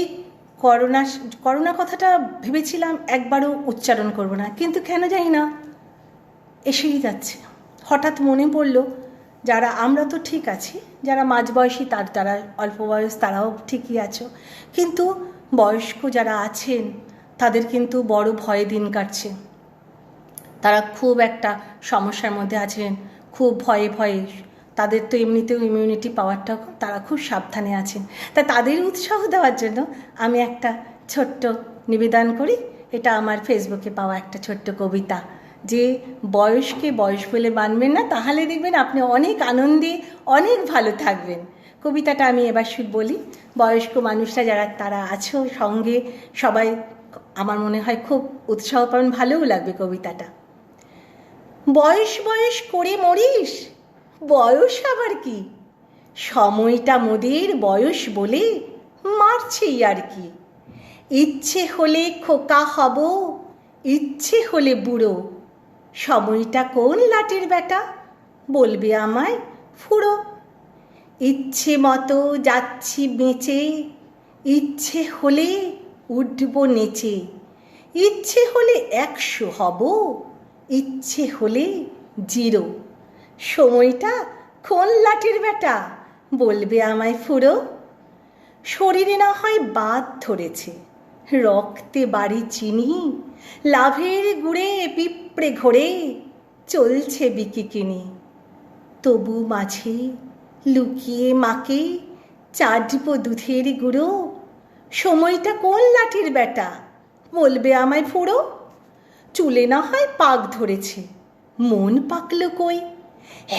করোনা করোনা কথাটা ভেবেছিলাম একবারও উচ্চারণ করব না, কিন্তু কেন জানি না এসেই যাচ্ছে। হঠাৎ মনে পড়ল যারা আমরা তো ঠিক আছি, যারা মাঝবয়সী তারা অল্প বয়স তারাও ঠিকই আছো, কিন্তু বয়স্ক যারা আছেন তাদের কিন্তু বড় ভয়ে দিন কাটছে। তারা খুব একটা সমস্যার মধ্যে আছেন, খুব ভয়ে ভয়ে। তাদের তো এমনিতেও ইমিউনিটি পাওয়ারটাও তারা খুব সাবধানে আছেন। তাই তাদের উৎসাহ দেওয়ার জন্য আমি একটা ছোট্ট নিবেদন করি। এটা আমার ফেসবুকে পাওয়া একটা ছোট্ট কবিতা, যে বয়সকে বয়স বলে মানবেন না, তাহলে দেখবেন আপনি অনেক আনন্দে অনেক ভালো থাকবেন। কবিতাটা আমি এবার বলি। বয়স্ক মানুষরা যারা তারা আছো সঙ্গে, সবাই আমার মনে হয় খুব উৎসাহ পাবেন, ভালোও লাগবে কবিতাটা। বয়স বয়স করে মরিস, বয়স আবার কি, সময়টা মোদের বয়স বলে মারছেই আর কি। ইচ্ছে হলে খোকা হব, ইচ্ছে হলে বুড়ো, সময়টা কোন লাটের বেটা, বলবে আমায় ফুড়ো। ইচ্ছে মতো যাচ্ছি বেঁচে, ইচ্ছে হলে উঠব নেচে, ইচ্ছে হলে 100 হব, ইচ্ছে হলে 0, সময়টা কোন লাটের বেটা, বলবে আমায় ফুড়ো। শরীরে না হয় বাদ ধরেছে, রক্তে বাড়ি চিনি, লাভের গুড়ে পিঁপড়ে ঘোরে, চলছে বিকিকিনি। তবু মাঝে লুকিয়ে মাকে চাটব দুধের গুঁড়ো, সময়টা কোন লাঠির বেটা, বলবে আমায় ফুড়ো। চুলে না হয় পাক ধরেছে, মন পাকলো কই,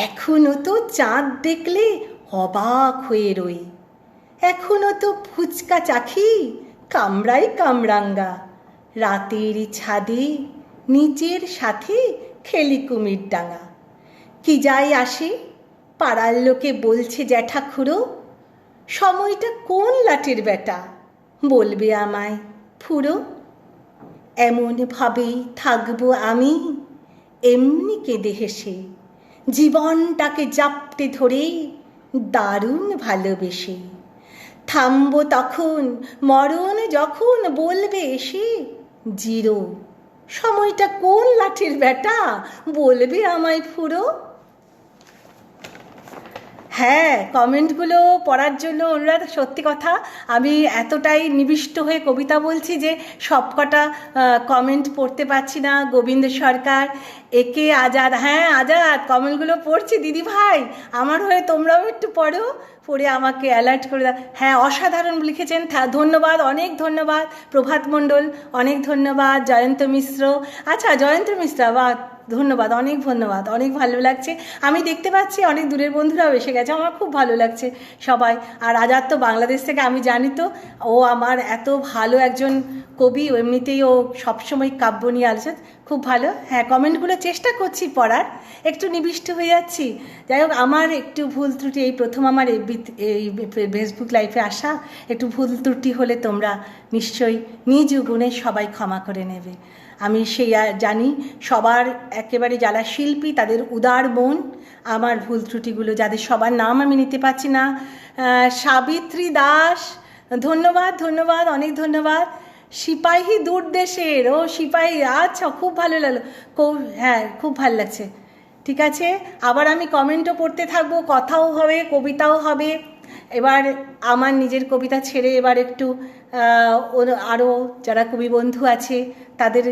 এখনো তো চাঁদ দেখলে অবাক হয়ে রই। এখনো তো ফুচকা চাখি কামড়াই কামরাঙ্গা, রাতের ছাদে নিচের সাথে খেলি কুমির ডাঙা। কি যাই আসে পাড়ার লোকে বলছে জ্যাঠা খুড়ো, সময়টা কোন লাটের বেটা, বলবে আমায় ফুড়ো। এমনভাবেই থাকবো আমি, এমনি কেঁদে হেসে, জীবনটাকে জাপটে ধরে দারুণ ভালোবেসে। থামবো তখন মরণ যখন বলবে এসে 0, সময়টা কোন লাঠির বেটা, বলবে আমায় ফুড়ো। হ্যাঁ, কমেন্টগুলো পড়ার জন্য অনুরাধ, সত্যি কথা আমি এতটাই নিবিষ্ট হয়ে কবিতা বলছি যে সবকটা কমেন্ট পড়তে পারছি না। গোবিন্দ সরকার, একে আজাদ, হ্যাঁ আজাদ, কমেন্টগুলো পড়ছি দিদি ভাই, আমার হয়ে তোমরাও একটু পড়ো, পড়ে আমাকে অ্যালার্ট করে দাও। হ্যাঁ, অসাধারণ লিখেছেন, ধন্যবাদ, অনেক ধন্যবাদ। প্রভাত মণ্ডল, অনেক ধন্যবাদ। জয়ন্ত মিশ্র, আচ্ছা জয়ন্ত মিশ্র, বা ধন্যবাদ, অনেক ধন্যবাদ, অনেক ভালো লাগছে। আমি দেখতে পাচ্ছি অনেক দূরের বন্ধুরাও এসে গেছে, আমার খুব ভালো লাগছে সবাই। আর আজাদ তো বাংলাদেশ থেকে, আমি জানি তো, ও আমার এত ভালো একজন কবি, এমনিতেই ও সবসময় কাব্য নিয়ে আলোচনা, খুব ভালো। হ্যাঁ, কমেন্টগুলো চেষ্টা করছি পড়ার, একটু নিবিষ্ট হয়ে যাচ্ছি। যাই হোক, আমার একটু ভুল ত্রুটি, এই প্রথম আমার এই ফেসবুক লাইভে আসা, একটু ভুল ত্রুটি হলে তোমরা নিশ্চয়ই নিজ গুণে সবাই ক্ষমা করে নেবে। আমি সেই জানি সবার একেবারে যারা শিল্পী তাদের উদার মন, আমার ভুল ত্রুটিগুলো যাদের সবার নাম আমি নিতে পারছি না। সাবিত্রী দাস, ধন্যবাদ ধন্যবাদ, অনেক ধন্যবাদ। সিপাহী দূর দেশের, ও সিপাহী, আচ্ছা খুব ভালো লাগলো, হ্যাঁ খুব ভালো লাগছে। ঠিক আছে, আবার আমি কমেন্টও পড়তে থাকবো, কথাও হবে, কবিতাও হবে। এবার আমার নিজের কবিতা ছেড়ে এবার একটু আরও যারা কবি বন্ধু আছে তাদের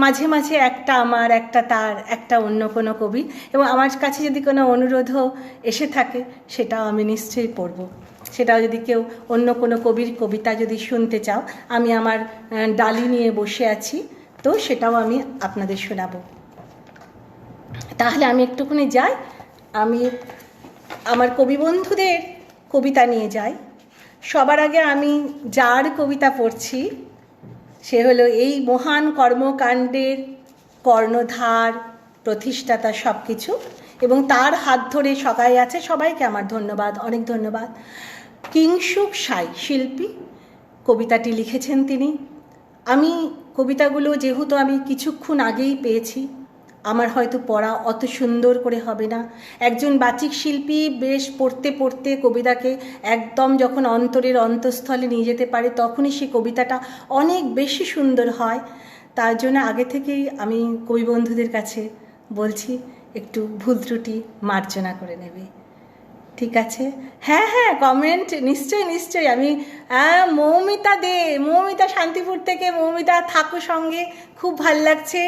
মাঝে মাঝে একটা আমার, একটা তার, একটা অন্য কোনো কবি, এবং আমার কাছে যদি কোনো অনুরোধও এসে থাকে সেটাও আমি নিশ্চয়ই পড়ব। সেটাও যদি কেউ অন্য কোনো কবির কবিতা যদি শুনতে চাও, আমি আমার ডালি নিয়ে বসে আছি, তো সেটাও আমি আপনাদের শোনাবো। তাহলে আমি একটুখানি যাই, আমি আমার কবি বন্ধুদের কবিতা নিয়ে যাই। সবার আগে আমি যার কবিতা পড়ছি সে হলো এই মহান কর্মকাণ্ডের কর্ণধার, প্রতিষ্ঠাতা, সব কিছু, এবং তার হাত ধরে সবাই আছে, সবাইকে আমার ধন্যবাদ, অনেক ধন্যবাদ। কিংসুক সাই শিল্পী, কবিতাটি লিখেছেন তিনি। আমি কবিতাগুলো যেহেতু আমি কিছুক্ষণ আগেই পেয়েছি, আমার হয়তো পড়া অত সুন্দর করে হবে না। একজন বাচিক শিল্পী বেশ পড়তে পড়তে কবিতাকে একদম যখন অন্তরের অন্তঃস্থলে নিয়ে যেতে পারে তখনই সেই কবিতাটা অনেক বেশি সুন্দর হয়। তার জন্য আগে থেকেই আমি কবি বন্ধুদের কাছে বলছি একটু ভুল ত্রুটি মার্জনা করে নেবে, ঠিক আছে? হ্যাঁ হ্যাঁ, কমেন্ট নিশ্চয়ই নিশ্চয়ই। আমি মৌমিতা শান্তিপুর থেকে। মৌমিতা, থাকো সঙ্গে, খুব ভাল লাগছে।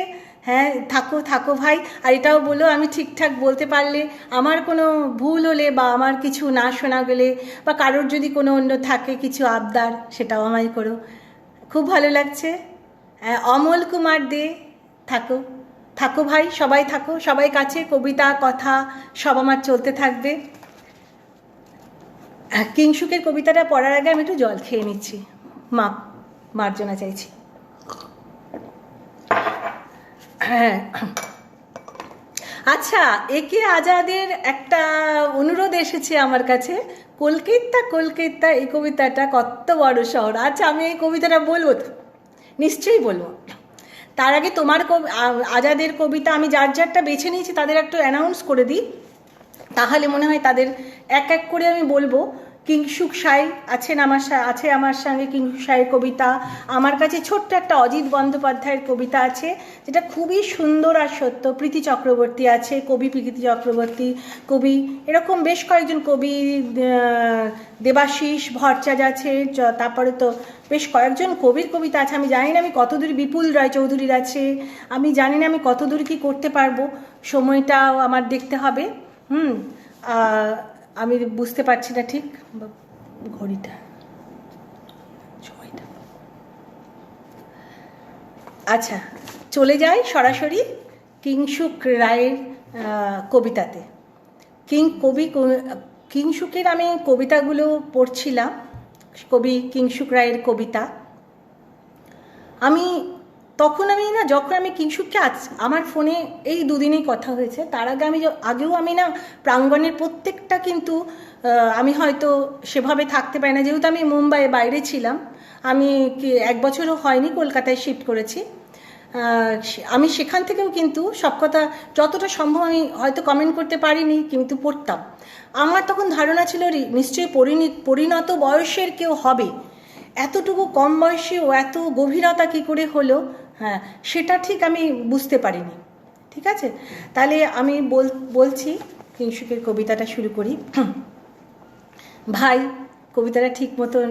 হ্যাঁ, থাকো থাকো ভাই। আর এটাও বলো আমি ঠিকঠাক বলতে পারলে, আমার কোনো ভুল হলে বা আমার কিছু না শোনা গেলে বা কারোর যদি কোনো অন্য থাকে কিছু আবদার, সেটাও আমায় করো। খুব ভালো লাগছে। অমল কুমার দে, থাকো থাকো ভাই, সবাই থাকো, সবাই কাছে কবিতা কথা সব আমার চলতে থাকবে। কিংসুকের কবিতাটা পড়ার আগে আমি একটু জল খেয়ে নিচ্ছি, মার্জনা চাইছি। হ্যাঁ, আচ্ছা, একে আজাদের একটা অনুরোধ এসেছে আমার কাছে। কলকাতা কলকাতা, এই কবিতাটা কত বড় শহর। আচ্ছা, আমি এই কবিতাটা বলবো তো, নিশ্চয়ই বলবো। তার আগে তোমার আজাদের কবিতা আমি যার যারটা বেছে নিয়েছি তাদের একটু অ্যানাউন্স করে দিই, তাহলে মনে হয় তাদের এক এক করে আমি বলবো। কিংসুক সাই আছে আমার সঙ্গে কিংসুক সাইয়ের কবিতা। আমার কাছে ছোট্ট একটা অজিত বন্দ্যোপাধ্যায়ের কবিতা আছে যেটা খুবই সুন্দর আর সত্য। প্রীতি চক্রবর্তী আছে, কবি প্রীতি চক্রবর্তী, কবি এরকম বেশ কয়েকজন কবি, দেবাশিস ভট্টাচার্য আছে, তারপরে তো বেশ কয়েকজন কবির কবিতা আছে। আমি জানি না আমি কতদূর, বিপুল রায়চৌধুরীর আছে, আমি জানি না আমি কতদূর কি করতে পারবো, সময়টাও আমার দেখতে হবে। আমি বুঝতে পারছি না ঠিক ঘড়িটা, সময়টা। আচ্ছা, চলে যাই সরাসরি কিংসুক রায়ের কবিতাতে। কিংসুকের আমি কবিতাগুলো পড়ছিলাম, কবি কিংসুক রায়ের কবিতা। যখন আমি কিংসুককে আমার ফোনে এই দুদিনেই কথা হয়েছে, তার আগে আগেও আমি না প্রাঙ্গণের প্রত্যেকটা, কিন্তু আমি হয়তো সেভাবে থাকতে পারি না, যেহেতু আমি মুম্বাইয়ে বাইরে ছিলাম। আমি এক বছরও হয়নি কলকাতায় শিফট করেছি। আমি সেখান থেকেও কিন্তু সব কথা যতটা সম্ভব আমি হয়তো কমেন্ট করতে পারিনি, কিন্তু পড়তাম। আমার তখন ধারণা ছিল নিশ্চয়ই পরিণত বয়সের কেউ হবে, এতটুকু কম বয়সে ও এত গভীরতা কী করে হলো, হ্যাঁ সেটা ঠিক আমি বুঝতে পারিনি। ঠিক আছে, তাহলে আমি বলছি কিংসুকের কবিতাটা শুরু করি। ভাই, কবিতাটা ঠিক মতন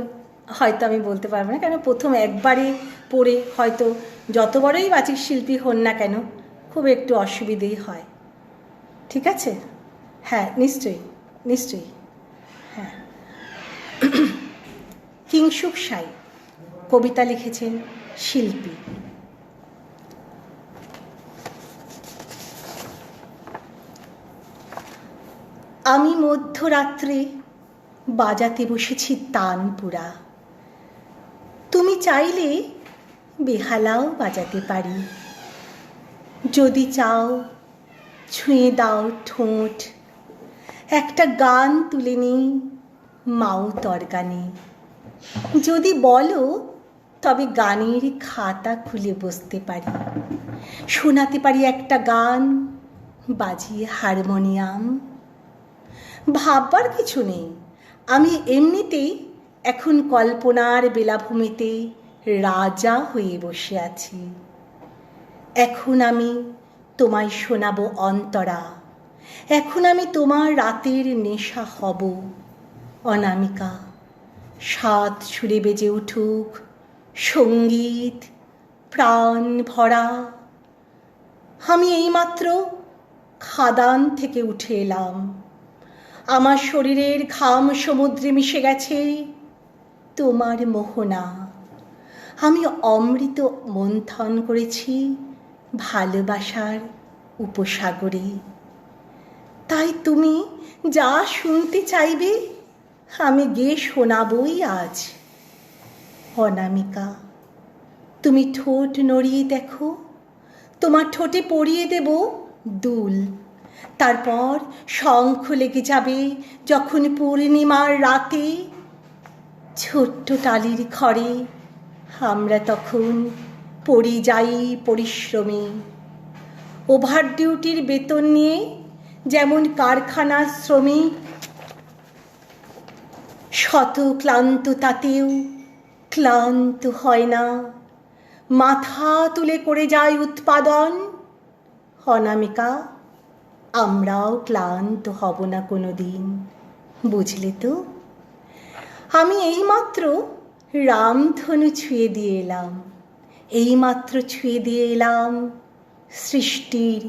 হয়তো আমি বলতে পারবো না, কেন প্রথম একবারে পড়ে হয়তো যত বড়ই বাচিক শিল্পী হন না কেন খুব একটু অসুবিধেই হয়। ঠিক আছে, হ্যাঁ নিশ্চয়ই নিশ্চয়ই। হ্যাঁ, কিংসুক সাই, কবিতা লিখেছেন শিল্পী। আমি মধ্যরাত্রে বাজাতে বসেছি তানপুরা, তুমি চাইলে বেহালাও বাজাতে পারি। যদি চাও ছুঁয়ে দাও ঠোঁট, একটা গান তুলে নিই মাউতর গানে। যদি বলো তবে গানের খাতা খুলে বসতে পারি, শোনাতে পারি একটা গান বাজিয়ে হারমোনিয়াম। ভাববার কিছু নেই, আমি এমনিতেই এখন কল্পনার বেলাভূমিতে রাজা হয়ে বসে আছি। এখন আমি তোমায় শোনাবো অন্তরা, এখন আমি তোমার রাতের নেশা হব। অনামিকা, সাত সুরে বেজে উঠুক সঙ্গীত প্রাণ ভরা। আমি এইমাত্র খাদান থেকে উঠে এলাম, আমার শরীরের ঘাম সমুদ্রে মিশে গেছে তোমার মোহনা। আমি অমৃত মন্থন করেছি ভালোবাসার উপসাগরে। তাই তুমি যা শুনতে চাইবে আমি গেয়ে শোনাবই আজ। অনামিকা, তুমি ঠোঁট নড়িয়ে দেখো, তোমার ঠোঁটে পরিয়ে দেব দুল। তারপর শঙ্খ লেগে যাবে যখন পূর্ণিমার রাতে, ছোট্ট টালির ঘরে আমরা তখন পড়ে যাই পরিশ্রমে। ওভার ডিউটির বেতন নিয়ে যেমন কারখানার শ্রমিক শত ক্লান্ত তাতেও ক্লান্ত হয় না, মাথা তুলে করে যায় উৎপাদন। অনামিকা, আমরাও ক্লান্ত হব না কোনো দিন, বুঝলে তো? আমি এইমাত্র রামধনু ছুঁয়ে দিয়ে এলাম, এইমাত্র ছুঁয়ে দিয়ে এলাম সৃষ্টির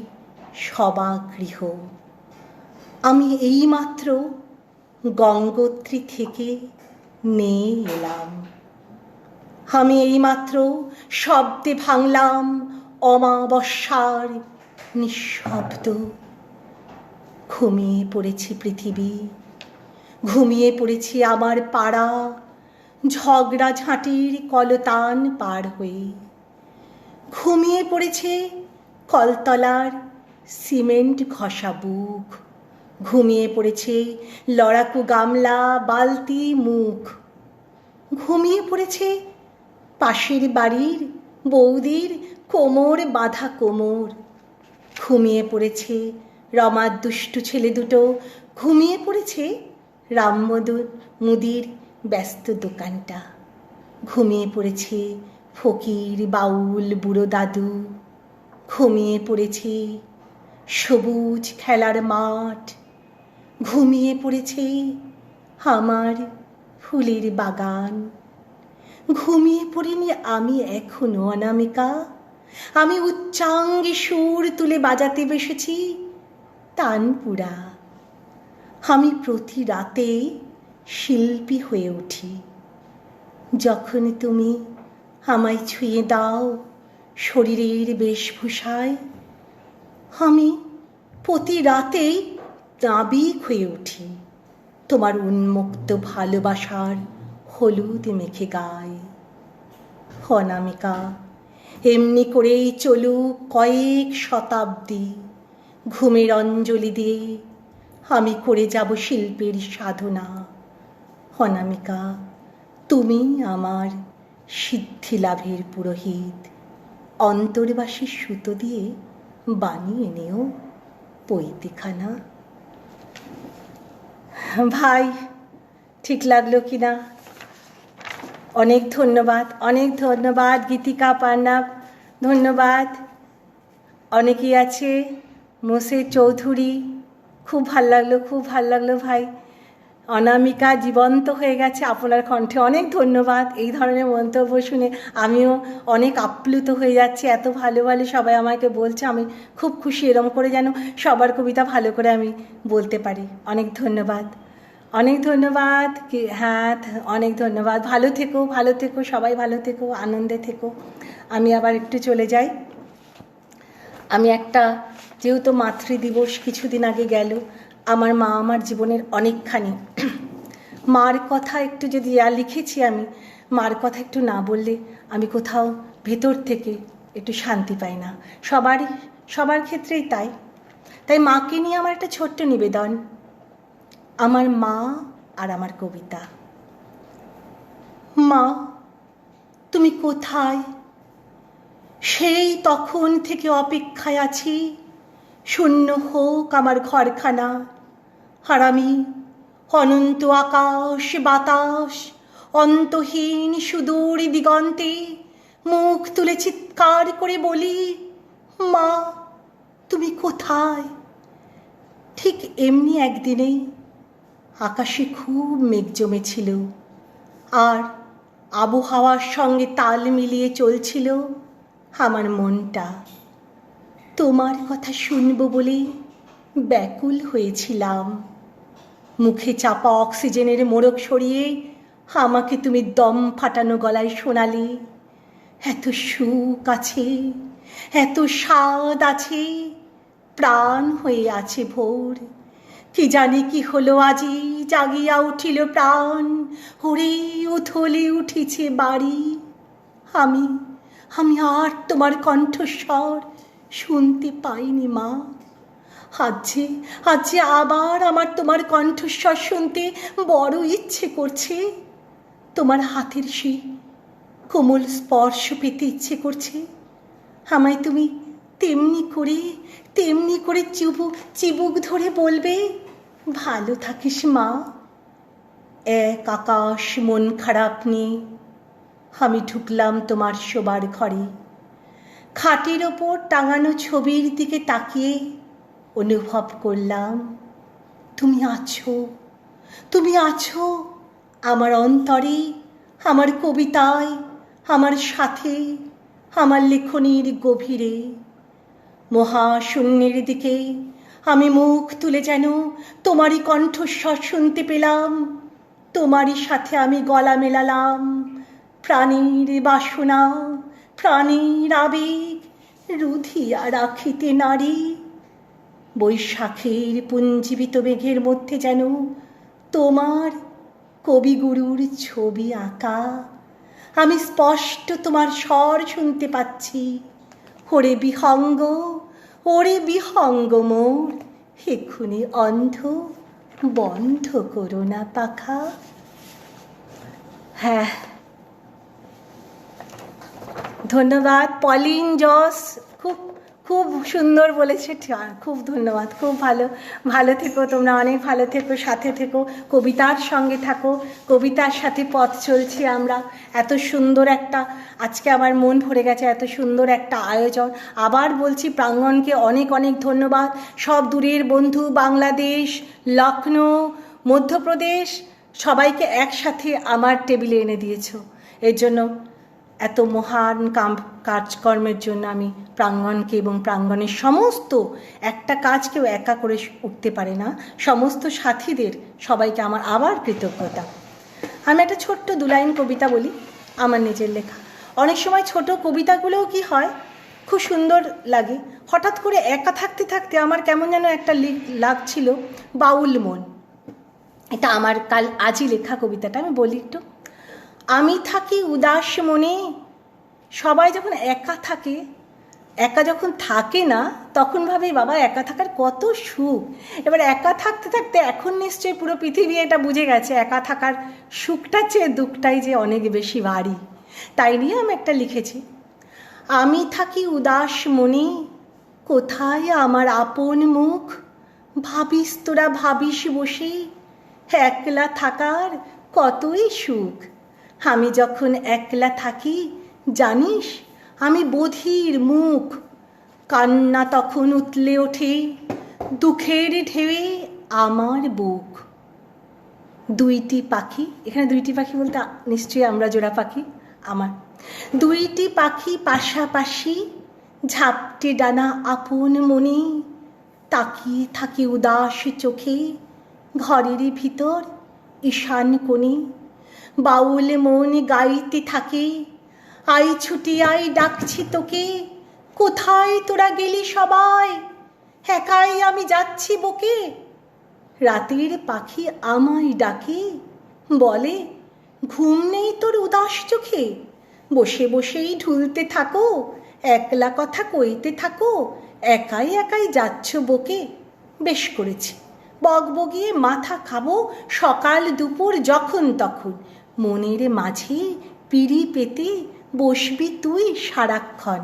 সবাগৃহ। আমি এইমাত্র গঙ্গোত্রী থেকে নিয়ে এলাম, আমি এইমাত্র শব্দে ভাঙলাম অমাবস্যার নিঃশব্দ। ঘুমিয়ে পড়েছি পৃথিবী, ঘুমিয়ে পড়েছি আমার পাড়া, ঝগড়াঝাঁটির কলতান পার হয়ে। ঘুমিয়ে পড়েছে কলতলার সিমেন্ট ঘষা বুক, ঘুমিয়ে পড়েছে লড়াকু গামলা বালতি মুখ, ঘুমিয়ে পড়েছে পাশের বাড়ির বৌদির কোমর বাঁধা কোমর, ঘুমিয়ে পড়েছে রমার দুষ্টু ছেলে দুটো, ঘুমিয়ে পড়েছে রামমধুর মুদির ব্যস্ত দোকানটা, ঘুমিয়ে পড়েছে ফকির বাউল বুড়ো দাদু, ঘুমিয়ে পড়েছে সবুজ খেলার মাঠ, ঘুমিয়ে পড়েছে আমার ফুলের বাগান। ঘুমিয়ে পড়িনি আমি এখনো অনামিকা, আমি উচ্চাঙ্গে সুর তুলে বাজাতে বসেছি তানপুরা। আমি প্রতি রাতে শিল্পী হয়ে উঠি, যখন তুমি আমায় ছুঁয়ে দাও শরীরের বেশভূষায়। আমি প্রতি রাতেই নাবিক হয়ে উঠি তোমার উন্মুক্ত ভালোবাসার হলুদ মেখে গায়ে। অনামিকা, এমনি করেই চলুক কয়েক শতাব্দী, ঘুমের অঞ্জলি দিয়ে আমি করে যাব শিল্পের সাধনা। অনামিকা, তুমি আমার সিদ্ধি লাভের পুরোহিত, অন্তর্বাসীর সুতো দিয়ে বানিয়ে নেও পৈতিখানা। ভাই, ঠিক লাগলো কি না? অনেক ধন্যবাদ, অনেক ধন্যবাদ গীতিকা পান্নাব, ধন্যবাদ। অনেকেই আছে, মোসে চৌধুরী, খুব ভাল লাগলো, খুব ভাল লাগলো ভাই। অনামিকা জীবন্ত হয়ে গেছে আপনার কণ্ঠে, অনেক ধন্যবাদ। এই ধরনের মন্তব্য শুনে আমিও অনেক আপ্লুত হয়ে যাচ্ছি, এত ভালো ভালো সবাই আমাকে বলছে, আমি খুব খুশি। এরম করে যেন সবার কবিতা ভালো করে আমি বলতে পারি। অনেক ধন্যবাদ, অনেক ধন্যবাদ। হ্যাঁ, অনেক ধন্যবাদ। ভালো থেকো, ভালো থেকো, সবাই ভালো থেকো, আনন্দে থেকো। আমি আবার একটু চলে যাই। আমি একটা, যেহেতু মাতৃদিবস কিছুদিন আগে গেল, আমার মা আমার জীবনের অনেকখানি, মার কথা একটু যদি লিখেছি আমি, মার কথা একটু না বললে আমি কোথাও ভেতর থেকে একটু শান্তি পাই না। সবার ক্ষেত্রেই তাই। তাই মাকে নিয়ে আমার একটা ছোট্ট নিবেদন, আমার মা আর আমার কবিতা। মা, তুমি কোথায়? সেই তখন থেকে অপেক্ষায় আছি, শূন্য হোক আমার ঘরখানা, আর আমি অনন্ত আকাশ বাতাস অন্তহীন সুদূর দিগন্তে মুখ তুলে চিৎকার করে বলি, মা তুমি কোথায়? ঠিক এমনি একদিনেই আকাশে খুব মেঘ জমেছিল, আর আবহাওয়ার সঙ্গে তাল মিলিয়ে চলছিল আমার মনটা। তোমার কথা শুনবো বলে ব্যাকুল হয়েছিলাম। মুখে চাপা অক্সিজেনের মোড়ক সরিয়ে আমাকে তুমি দম ফাটানো গলায় শোনালে, এত সুখ আছে, এত স্বাদ আছে, প্রাণ হয়ে আছে ভোর। কি জানি কি হলো আজি, জাগিয়া উঠিল প্রাণ, ওরে উথলে উঠিছে বাড়ি। আমি আর তোমার কণ্ঠস্বর শুনতে পাইনি মা। আজ যে আবার আমার তোমার কণ্ঠস্বর শুনতে বড় ইচ্ছে করছে। তোমার হাতের সেই কোমল স্পর্শ পেতে ইচ্ছে করছে। আমায় তুমি তেমনি করে তেমনি করে চিবুক ধরে বলবে, ভালো থাকিস মা। এক আকাশ মন খারাপ নিয়ে আমি ঢুকলাম তোমার শোবার ঘরে। খাটের ওপর টাঙানো ছবির দিকে তাকিয়ে অনুভব করলাম তুমি আছো আমার অন্তরে, আমার কবিতায়, আমার সাথে, আমার লেখনীর গভীরে। মহাশূন্যের দিকে আমি মুখ তুলে যেন তোমারই কণ্ঠস্বর শুনতে পেলাম। তোমারই সাথে আমি গলা মেলালাম। প্রাণীর বাসনা, প্রাণীর আবেগ রুধিয়া রাখিতে নারী। বৈশাখের পুঞ্জীবিত মেঘের মধ্যে যেন তোমার কবিগুরুর ছবি আঁকা। আমি স্পষ্ট তোমার স্বর শুনতে পাচ্ছি। ওরে বিহঙ্গ মোর, এক্ষুনি অন্ধ বন্ধ করো না পাখা। হ্যাঁ, ধন্যবাদ পলিন জস, খুব খুব সুন্দর বলেছে। খুব ধন্যবাদ, খুব ভালো থেকো তোমরা, অনেক ভালো থেকো, সাথে থেকো, কবিতার সঙ্গে থাকো, কবিতার সাথে পথ চলছি আমরা। এত সুন্দর একটা, আজকে আমার মন ভরে গেছে, এত সুন্দর একটা আয়োজন। আবার বলছি প্রাঙ্গণকে অনেক অনেক ধন্যবাদ। সব দূরের বন্ধু, বাংলাদেশ, লখনৌ, মধ্যপ্রদেশ, সবাইকে একসাথে আমার টেবিলে এনে দিয়েছো। এর জন্য, এত মহান কাজকর্মের জন্য আমি প্রাঙ্গণকে এবং প্রাঙ্গণের সমস্ত, একটা কাজ কেউ একা করে উঠতে পারে না, সমস্ত সাথীদের সবাইকে আমার আবার কৃতজ্ঞতা। আমি একটা ছোট্ট 2 লাইন কবিতা বলি, আমার নিজের লেখা। অনেক সময় ছোট কবিতাগুলোও কি হয়, খুব সুন্দর লাগে। হঠাৎ করে একা থাকতে থাকতে আমার কেমন যেন একটা লাগছিল, বাউল মন। এটা আমার আজই লেখা কবিতাটা, আমি বলি একটু। আমি থাকি উদাস মনে। সবাই যখন একা থাকে, একা যখন থাকে না, তখন ভাবে বাবা একা থাকার কত সুখ। এবার একা থাকতে থাকতে এখন নিশ্চয়ই পুরো পৃথিবী এটা বুঝে গেছে একা থাকার সুখটার চেয়ে দুঃখটাই যে অনেক বেশি ভারী। তাই নিয়ে আমি একটা লিখেছি। আমি থাকি উদাস মনে, কোথায় আমার আপন মুখ। ভাবিস তোরা ভাবিস বসে, একলা থাকার কতই সুখ। আমি যখন একলা থাকি জানিস আমি বধির মুখ। কান্না তখন উতলে ওঠে, দুঃখের ঢেউয়ে আমার বুক। 2টি পাখি, এখানে 2টি পাখি বলতে নিশ্চয়ই আমরা জোড়া পাখি। আমার 2টি পাখি পাশাপাশি, ঝাপটে ডানা আপন মনে। তাকিয়ে থাকি উদাস চোখে, ঘরের ভিতর ঈশান কোণে। বাউল মন গাইতে থাকে, আই ছুটি আই ডাকছি তোকে। কোথায় তোরা গেলি সবাই, একাই আমি যাচ্ছি বকে। রাতের পাখি আমায় ডাকে, বলে ঘুম নেই তোর উদাস চোখে। বসে বসেই ঢুলতে থাকো, একলা কথা কইতে থাকো। একাই একাই যাচ্ছ বকে। বেশ করেছি, বগবগিয়ে মাথা খাবো সকাল দুপুর যখন তখন। মনের মাঝে পিড়ি পেতে বসবি তুই সারাক্ষণ।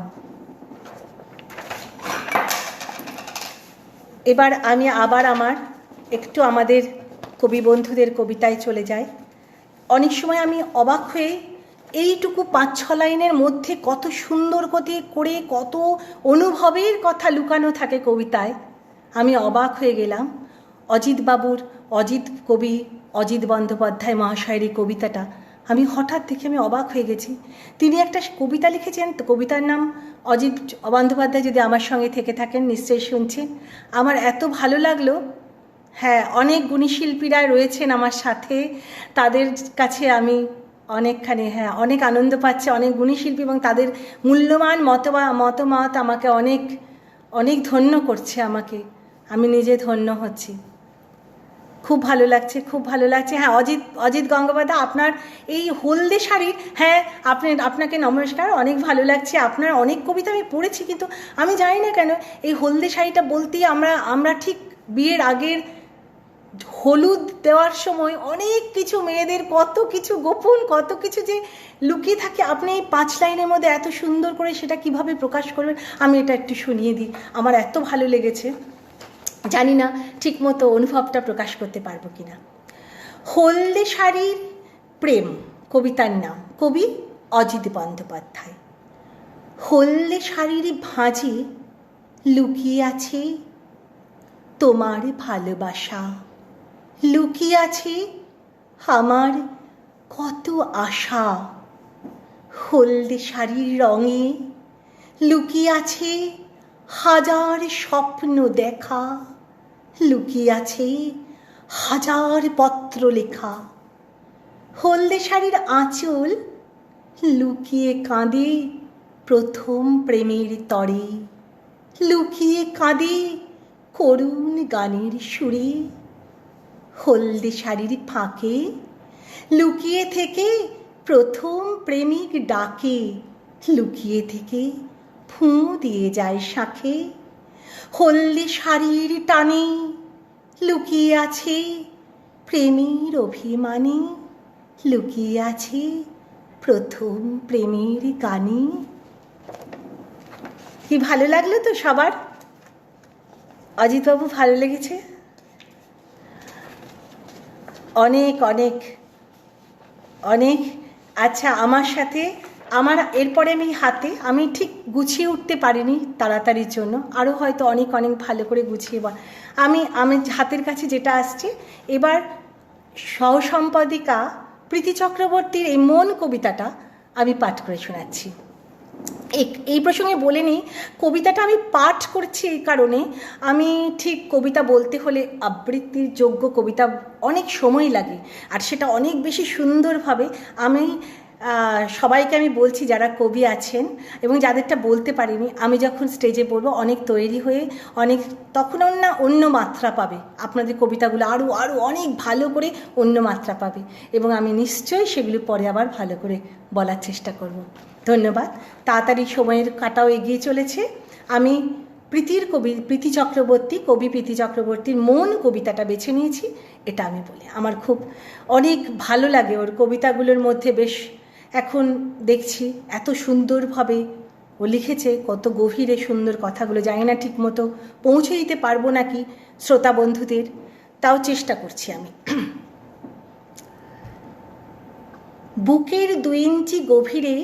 এবার আমি আবার একটু আমাদের কবি বন্ধুদের কবিতায় চলে যাই। অনেক সময় আমি অবাক হয়ে, এইটুকু 5-6 লাইনের মধ্যে কত সুন্দর করে কত অনুভবের কথা লুকানো থাকে কবিতায়, আমি অবাক হয়ে গেলাম। অজিত কবি অজিত বন্দ্যোপাধ্যায় মহাশয়ের এই কবিতাটা আমি হঠাৎ দেখে আমি অবাক হয়ে গেছি। তিনি একটা কবিতা লিখেছেন, তো কবিতার নাম অজিত বন্দ্যোপাধ্যায়, যদি আমার সঙ্গে থেকে থাকেন নিশ্চয়ই শুনছেন। আমার এত ভালো লাগলো। হ্যাঁ, অনেক গুণী শিল্পীরা রয়েছেন আমার সাথে, তাদের কাছে আমি অনেকখানি অনেক আনন্দ পাচ্ছি। অনেক গুণী শিল্পী এবং তাদের মূল্যবান মতামত আমাকে অনেক অনেক ধন্য করছে আমাকে, আমি নিজে ধন্য হচ্ছি। খুব ভালো লাগছে। হ্যাঁ, অজিত গঙ্গোপাধ্যায়, আপনার এই হলদে শাড়ি, হ্যাঁ আপনাকে নমস্কার, অনেক ভালো লাগছে। আপনার অনেক কবিতা আমি পড়েছি, কিন্তু আমি জানি না কেন এই হলদে শাড়িটা বলতেই আমরা ঠিক বিয়ের আগের হলুদ দেওয়ার সময় অনেক কিছু মেয়েদের কত কিছু গোপন কত কিছু যে লুকিয়ে থাকে, আপনি এই 5 লাইনের মধ্যে এত সুন্দর করে সেটা কিভাবে প্রকাশ করবেন, আমি এটা একটু শুনিয়ে দিই। আমার এত ভালো লেগেছে, জানি না ঠিকমতো অনুভবটা প্রকাশ করতে পারবো কিনা। হলদে শাড়ির প্রেম কবিতার নাম, কবি অজিত বন্দ্যোপাধ্যায়। হলদে শাড়ির ভাঁজে লুকিয়ে আছে তোমার ভালোবাসা, লুকিয়ে আছে আমার কত আশা। হলদে শাড়ির রঙে লুকিয়ে আছে হাজার স্বপ্ন দেখা, লুকিয়ে আছে হাজার পত্র লেখা। হলদে শাড়ির আঁচল লুকিয়ে কাঁদে প্রথম প্রেমের তরে, লুকিয়ে কাঁদে করুণ গানের সুরে। হলদে শাড়ির ফাঁকে লুকিয়ে থেকে প্রথম প্রেমিক ডাকে, লুকিয়ে থেকে ফুঁ দিয়ে যায় শাঁখে। হলদে শাড়ির টানে লুকিয়ে আছে প্রেমের অভিমানে, লুকিয়ে আছে প্রথম প্রেমের গানে। কি ভালো লাগলো তো সবার? অজিতবাবু ভালো লেগেছে? অনেক অনেক অনেক। আচ্ছা, আমার সাথে আমার এরপরে আমি ঠিক গুছিয়ে উঠতে পারিনি তাড়াতাড়ির জন্য, আরও হয়তো অনেক অনেক ভালো করে গুছিয়ে আমি হাতের কাছে যেটা আসছে, এবার সহসম্পাদিকা প্রীতি চক্রবর্তীর এই মন কবিতাটা আমি পাঠ করে শোনাচ্ছি। এই প্রসঙ্গে বলে নিই, কবিতাটা আমি পাঠ করছি এই কারণে, আমি ঠিক কবিতা বলতে হলে আবৃত্তির যোগ্য কবিতা অনেক সময় লাগে, আর সেটা অনেক বেশি সুন্দরভাবে আমি সবাইকে আমি বলছি যারা কবি আছেন এবং যাদেরটা বলতে পারিনি, আমি যখন স্টেজে বলবো অনেক তৈরি হয়ে অনেক তখন অন্য মাত্রা পাবে, আপনাদের কবিতাগুলো আরও আরও অনেক ভালো করে অন্য মাত্রা পাবে, এবং আমি নিশ্চয়ই সেগুলো পরে আবার ভালো করে বলার চেষ্টা করব। ধন্যবাদ। তাড়াতাড়ি সময়ের কাটাও এগিয়ে চলেছে। আমি প্রীতি চক্রবর্তীর মন কবিতাটা বেছে নিয়েছি, এটা আমি বলি আমার খুব অনেক ভালো লাগে। ওর কবিতাগুলোর মধ্যে বেশ এখন দেখছি এত সুন্দরভাবে ও লিখেছে, কত গভীরে সুন্দর কথাগুলো, জানি না ঠিক মতো পৌঁছে দিতে পারবো নাকি শ্রোতা বন্ধুদের, তাও চেষ্টা করছি আমি। বুকের 2 ইঞ্চি গভীরে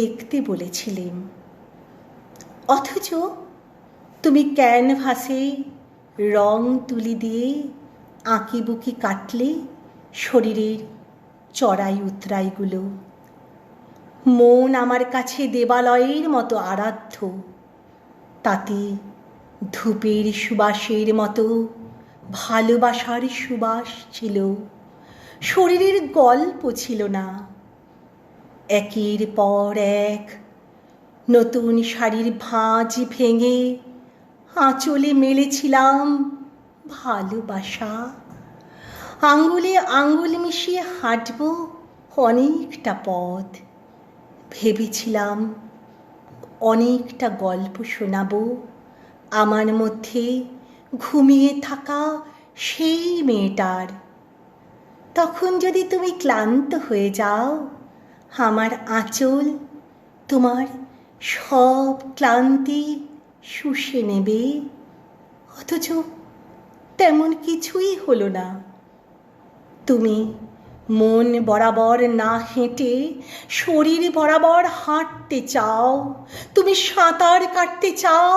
দেখতে বলেছিলেন, অথচ তুমি ক্যানভাসে রং তুলি দিয়ে আঁকিবুকি কাটলে শরীরের চড়াই উতরাইগুলো। মন আমার কাছে দেবালয়ের মতো আরাধ্য, তাতে ধূপের সুবাসের মতো ভালোবাসার সুবাস ছিল, শরীরের গল্প ছিল না। একের পর এক নতুন শাড়ির ভাঁজ ভেঙে আঁচলে মেলেছিলাম ভালোবাসা। আঙ্গুলে আঙ্গুল মিশিয়ে হাঁটব অনেকটা পথ, ভেবেছিলাম অনেকটা গল্প শোনাবো আমার মধ্যে ঘুমিয়ে থাকা সেই মেয়েটার। তখন যদি তুমি ক্লান্ত হয়ে যাও, আমার আঁচল তোমার সব ক্লান্তি শুষে নেবে। অথচ তেমন কিছুই হলো না। তুমি মন বরাবর না হেঁটে শরীর বরাবর হাঁটতে চাও, তুমি সাঁতার কাটতে চাও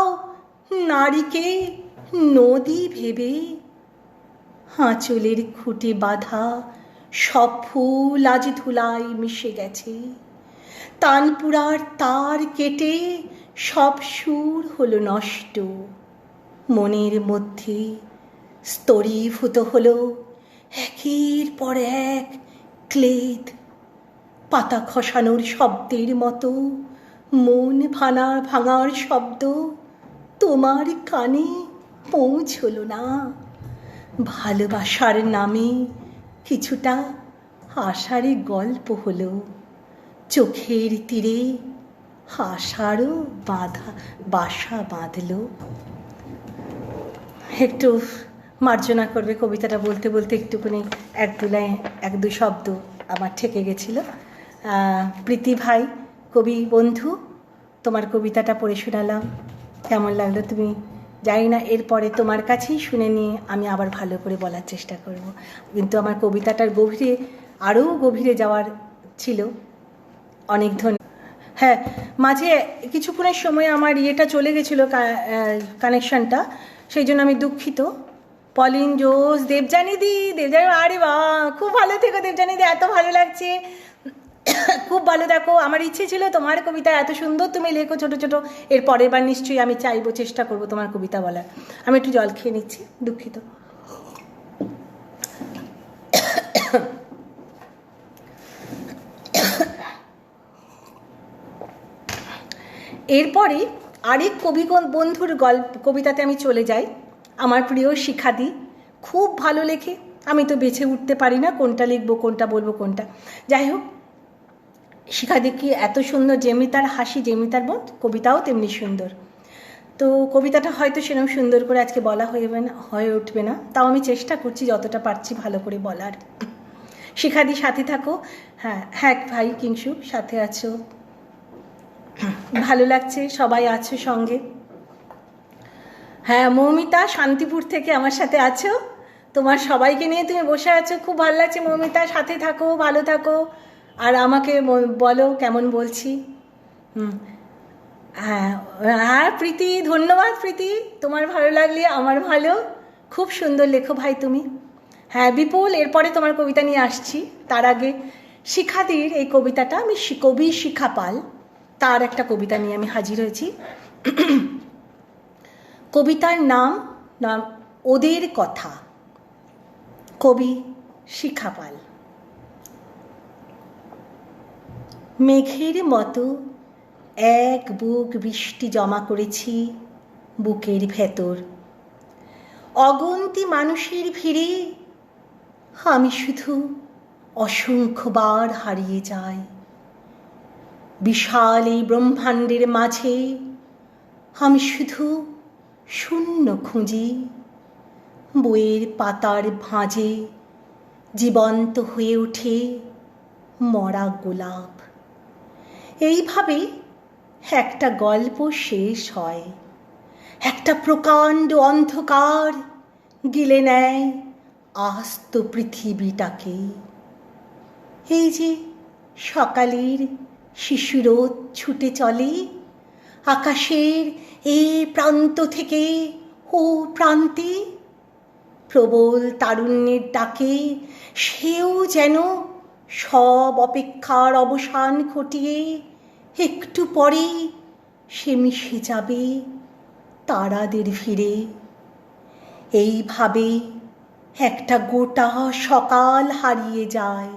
নারীকে নদী ভেবে। আঁচলের খুঁটে বাঁধা সব ফুল আজ ধুলায় মিশে গেছে, তানপুরার তার কেটে সব সুর হলো নষ্ট। মনের মধ্যে স্তরীভূত হলো একের পর এক ক্লেদ, পাতা খসানোর শব্দের মতো মন ভাঙার শব্দ তোমার কানে পৌঁছলো না। ভালোবাসার নামে কিছুটা আশারই গল্প হলো, চোখের তীরে আশারও বাসা বাঁধল। একটু মার্জনা করবে। কবিতাটা বলতে বলতে একটুখানি এক দু শব্দ আমার ঠেকে গেছিলো। প্রীতি ভাই, কবি বন্ধু, তোমার কবিতাটা পড়ে শোনালাম, কেমন লাগলো তুমি জানি না, এরপরে তোমার কাছেই শুনে নিয়ে আমি আবার ভালো করে বলার চেষ্টা করব। কিন্তু আমার কবিতাটার আরও গভীরে যাওয়ার ছিল। অনেক ধন্যবাদ। হ্যাঁ, মাঝে কিছুক্ষণের সময় আমার চলে গেছিলো, কানেকশানটা, সেই জন্য আমি দুঃখিত। পলিন জোস, দেবযানী, আরে বাহ, খুব ভালো থেকো দেবযানী, এত ভালো লাগছে, খুব ভালো। দেখো, আমার ইচ্ছে ছিল তোমার কবিতা এত সুন্দর তুমি লেখো, ছোট ছোট, এর পরের বার নিশ্চয়ই আমি চাইবো, চেষ্টা করব তোমার কবিতা বলার। আমি একটু জল খেয়ে নিচ্ছি, দুঃখিত। এরপরে আরেক কবি বন্ধুর কবিতাতে আমি চলে যাই। আমার প্রিয় শিখাদি, খুব ভালো লেখে, আমি তো বেছে উঠতে পারি না কোনটা লিখবো, কোনটা বলবো, কোনটা। যাই হোক, শিখাদি কি এত সুন্দর, যেমনি তার হাসি, যেমনি তার বোন, কবিতাও তেমনি সুন্দর। তো কবিতাটা হয়তো সেরকম সুন্দর করে আজকে বলা হয়ে উঠবে না, তাও আমি চেষ্টা করছি যতটা পারছি ভালো করে বলার। শিখাদি, সাথে থাকো। হ্যাঁ ভাই কিংসু, সাথে আছো, ভালো লাগছে, সবাই আছো সঙ্গে। হ্যাঁ, মৌমিতা শান্তিপুর থেকে আমার সাথে আছো, তোমার সবাইকে নিয়ে তুমি বসে আছো, খুব ভালো লাগছে। মৌমিতা, সাথে থাকো, ভালো থাকো, আর আমাকে বলো কেমন বলছি। হ্যাঁ প্রীতি, ধন্যবাদ প্রীতি, তোমার ভালো লাগলে আমার ভালো, খুব সুন্দর লেখো ভাই তুমি। হ্যাঁ বিপুল, এরপরে তোমার কবিতা নিয়ে আসছি। তার আগে শিখাদির এই কবিতাটা, আমি কবি শিখা পাল, তার একটা কবিতা নিয়ে আমি হাজির হয়েছি। কবিতার নাম ওদের কথা, কবি শিখা পাল। মেঘের মতো এক বুক বৃষ্টি জমা করেছি বুকের ভেতর, অগন্তি মানুষের ভিড়ে আমি শুধু অসংখ্যবার হারিয়ে যাই। বিশাল এই ব্রহ্মাণ্ডের মাঝে আমি শুধু শূন্য খুঁজি, বইয়ের পাতার ভাঁজে জীবন্ত হয়ে ওঠে মরা গোলাপ। এইভাবে একটা গল্প শেষ হয়, একটা প্রকাণ্ড অন্ধকার গিলে নেয় আস্ত পৃথিবীটাকে। এই যে সকালের শিশুরোদ ছুটে চলে আকাশের এই প্রান্ত থেকে ও প্রান্তে, প্রবল তারুণ্যের ডাকে সেও যেন সব অপেক্ষার অবসান ঘটিয়ে একটু পরে সে মিশে যাবে তারাদের ভিড়ে। এইভাবে একটা গোটা সকাল হারিয়ে যায়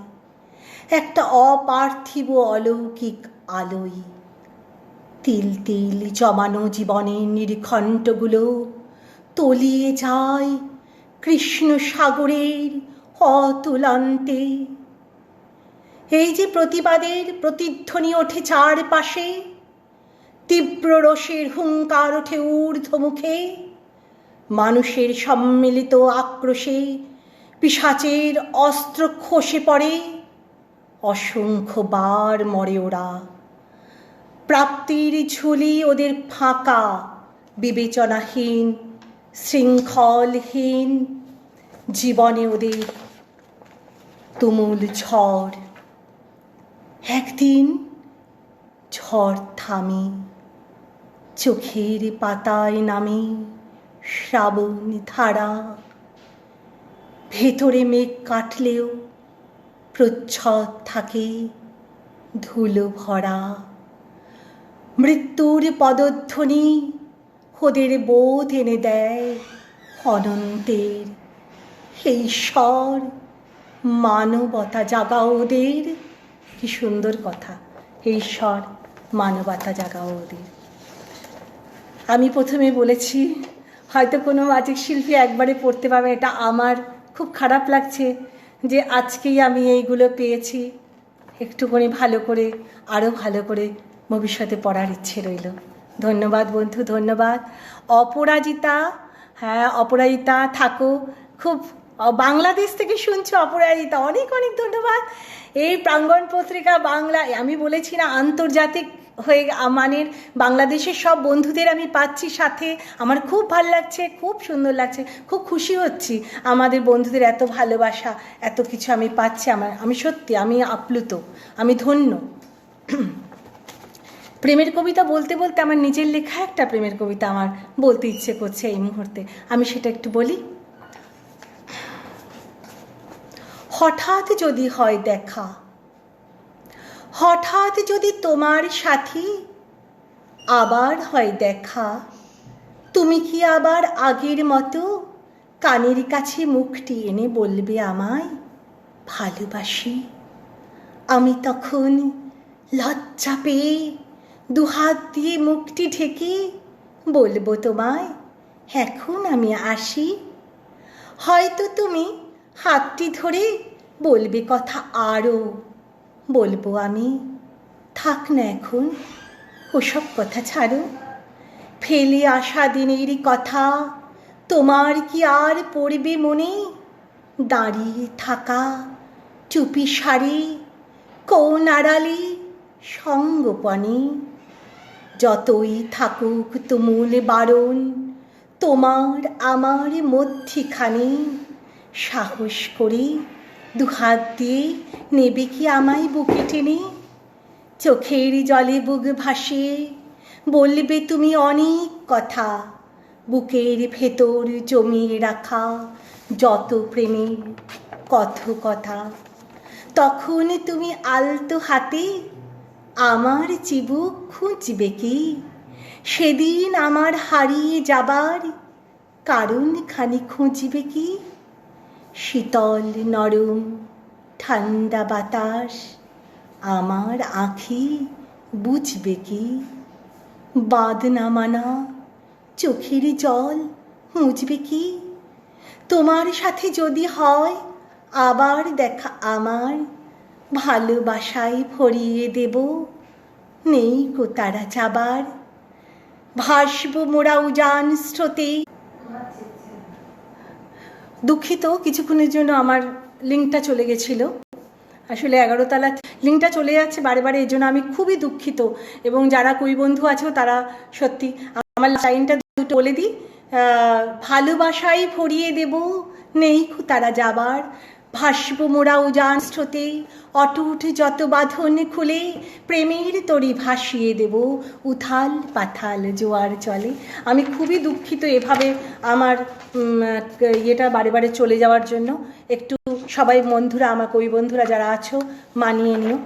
একটা অপার্থিব অলৌকিক আলোয়। তিল তিল জমানো জীবনের নির্ঘণ্টগুলো তলিয়ে যায় কৃষ্ণ সাগরের অতুলান্তে। এই যে প্রতিবাদের প্রতিধ্বনি ওঠে চারপাশে, তীব্র রোষের হুঙ্কার ওঠে ঊর্ধ্বমুখে, মানুষের সম্মিলিত আক্রোশে পিশাচের অস্ত্র খসে পড়ে, অসংখ্যবার মরে ওরা। প্রাপ্তির ঝুলি ওদের ফাঁকা, বিবেচনাহীন, শৃঙ্খলহীন জীবনে ওদের তুমুল ঝড়। একদিন ঝড় থামে, চোখের পাতায় নামে শ্রাবণ ধারা। ভেতরে মেঘ কাটলেও প্রচ্ছদ থাকে ধুলো ভরা। মৃত্যুর পদধ্বনি ওদের বোধ এনে দেয় অনন্তের। হে ঈশ্বর, মানবতা জাগাও ওদের। কি সুন্দর কথা, হে ঈশ্বর মানবতা জাগাও ওদের। আমি প্রথমে বলেছি হয়তো কোনো বাচিক শিল্পী একবারে পড়তে পারবে, এটা আমার খুব খারাপ লাগছে যে আজকেই আমি এইগুলো পেয়েছি। একটুখানি ভালো করে, আরও ভালো করে ভবিষ্যতে পড়ার ইচ্ছে রইল। ধন্যবাদ বন্ধু, ধন্যবাদ। অপরাজিতা, হ্যাঁ অপরাজিতা থাকো, খুব বাংলাদেশ থেকে শুনছো অপরাজিতা, অনেক অনেক ধন্যবাদ। এই প্রাঙ্গণ পত্রিকা বাংলা, আমি বলেছি না আন্তর্জাতিক হয়ে মানের বাংলাদেশের সব বন্ধুদের আমি পাচ্ছি সাথে, আমার খুব ভালো লাগছে, খুব সুন্দর লাগছে, খুব খুশি হচ্ছি আমাদের বন্ধুদের এত ভালোবাসা, এত কিছু আমি পাচ্ছি। আমি সত্যি আমি আপ্লুত, আমি ধন্য। প্রেমের কবিতা বলতে বলতে আমার নিজের লেখা একটা প্রেমের কবিতা আমার বলতে ইচ্ছে করছে এই মুহূর্তে, আমি সেটা একটু বলি। হঠাৎ যদি হয় দেখা, হঠাৎ যদি তোমার সাথী আবার হয় দেখা, তুমি কি আবার আগের মতো কানের কাছে মুখটি এনে বলবে আমায় ভালোবাসি? আমি তখন লজ্জা পেয়ে দুহাত দিয়ে মুখটি ঢেকে বলবো তোমায় এখন আমি আসি। হয়তো তুমি হাতটি ধরে বলবে কথা আরও, বলবো আমি থাক না এখন ওসব কথা ছাড়ো, ফেলে আসা দিনের কথা তোমার কি আর পড়বে মনে? দাঁড়িয়ে থাকা চুপি সারে কোন আড়ালে সঙ্গোপনে, যতই থাকুক তুমুল বারণ তোমার আমার মধ্যিখানে, সাহস করে দুহাত দিয়ে নেবে কি আমায় বুকে টেনে? চোখের জলে বুক ভাসিয়ে বলবে তুমি অনেক কথা, বুকের ভেতর জমিয়ে রাখা যত প্রেমের কথা। তখন তুমি আলতো হাতে আমার চিবুক খুঁজবে কি? সেদিন আমার হারিয়ে যাবার কারণ খানি খুঁজবে কি? শীতল নরম ঠান্ডা বাতাস আমার আঁখি বুঝবে কি? বাঁধ না মানা চোখের জল মুছবে কি? তোমার সাথে যদি হয় আবার দেখা আমার, ভালোবাসায় ভরিয়ে দেব নেই কো তারা যাবার। ভাসব মোরা উজান স্রোতে। দুঃখিত, কিছুক্ষণের জন্য আমার লিঙ্কটা চলে গেছিল, আসলে 11 তলা লিঙ্কটা চলে যাচ্ছে বারে বারে, এই জন্য আমি খুবই দুঃখিত। এবং যারা কই বন্ধু আছো তারা সত্যি আমার লাইনটা দুটো বলে দিই, ভালোবাসায় ভরিয়ে দেব নেই কো তারা যাবার, ভাসব মোরা উজান স্রোতে, অটুট যত বাঁধন খুলে প্রেমের তরি ভাসিয়ে দেব উথাল পাথাল জোয়ার চলে। আমি খুবই দুঃখিত এভাবে আমার ইয়েটা বারে বারে চলে যাওয়ার জন্য, একটু সবাই বন্ধুরা আমার কই বন্ধুরা যারা আছো মানিয়ে নিও।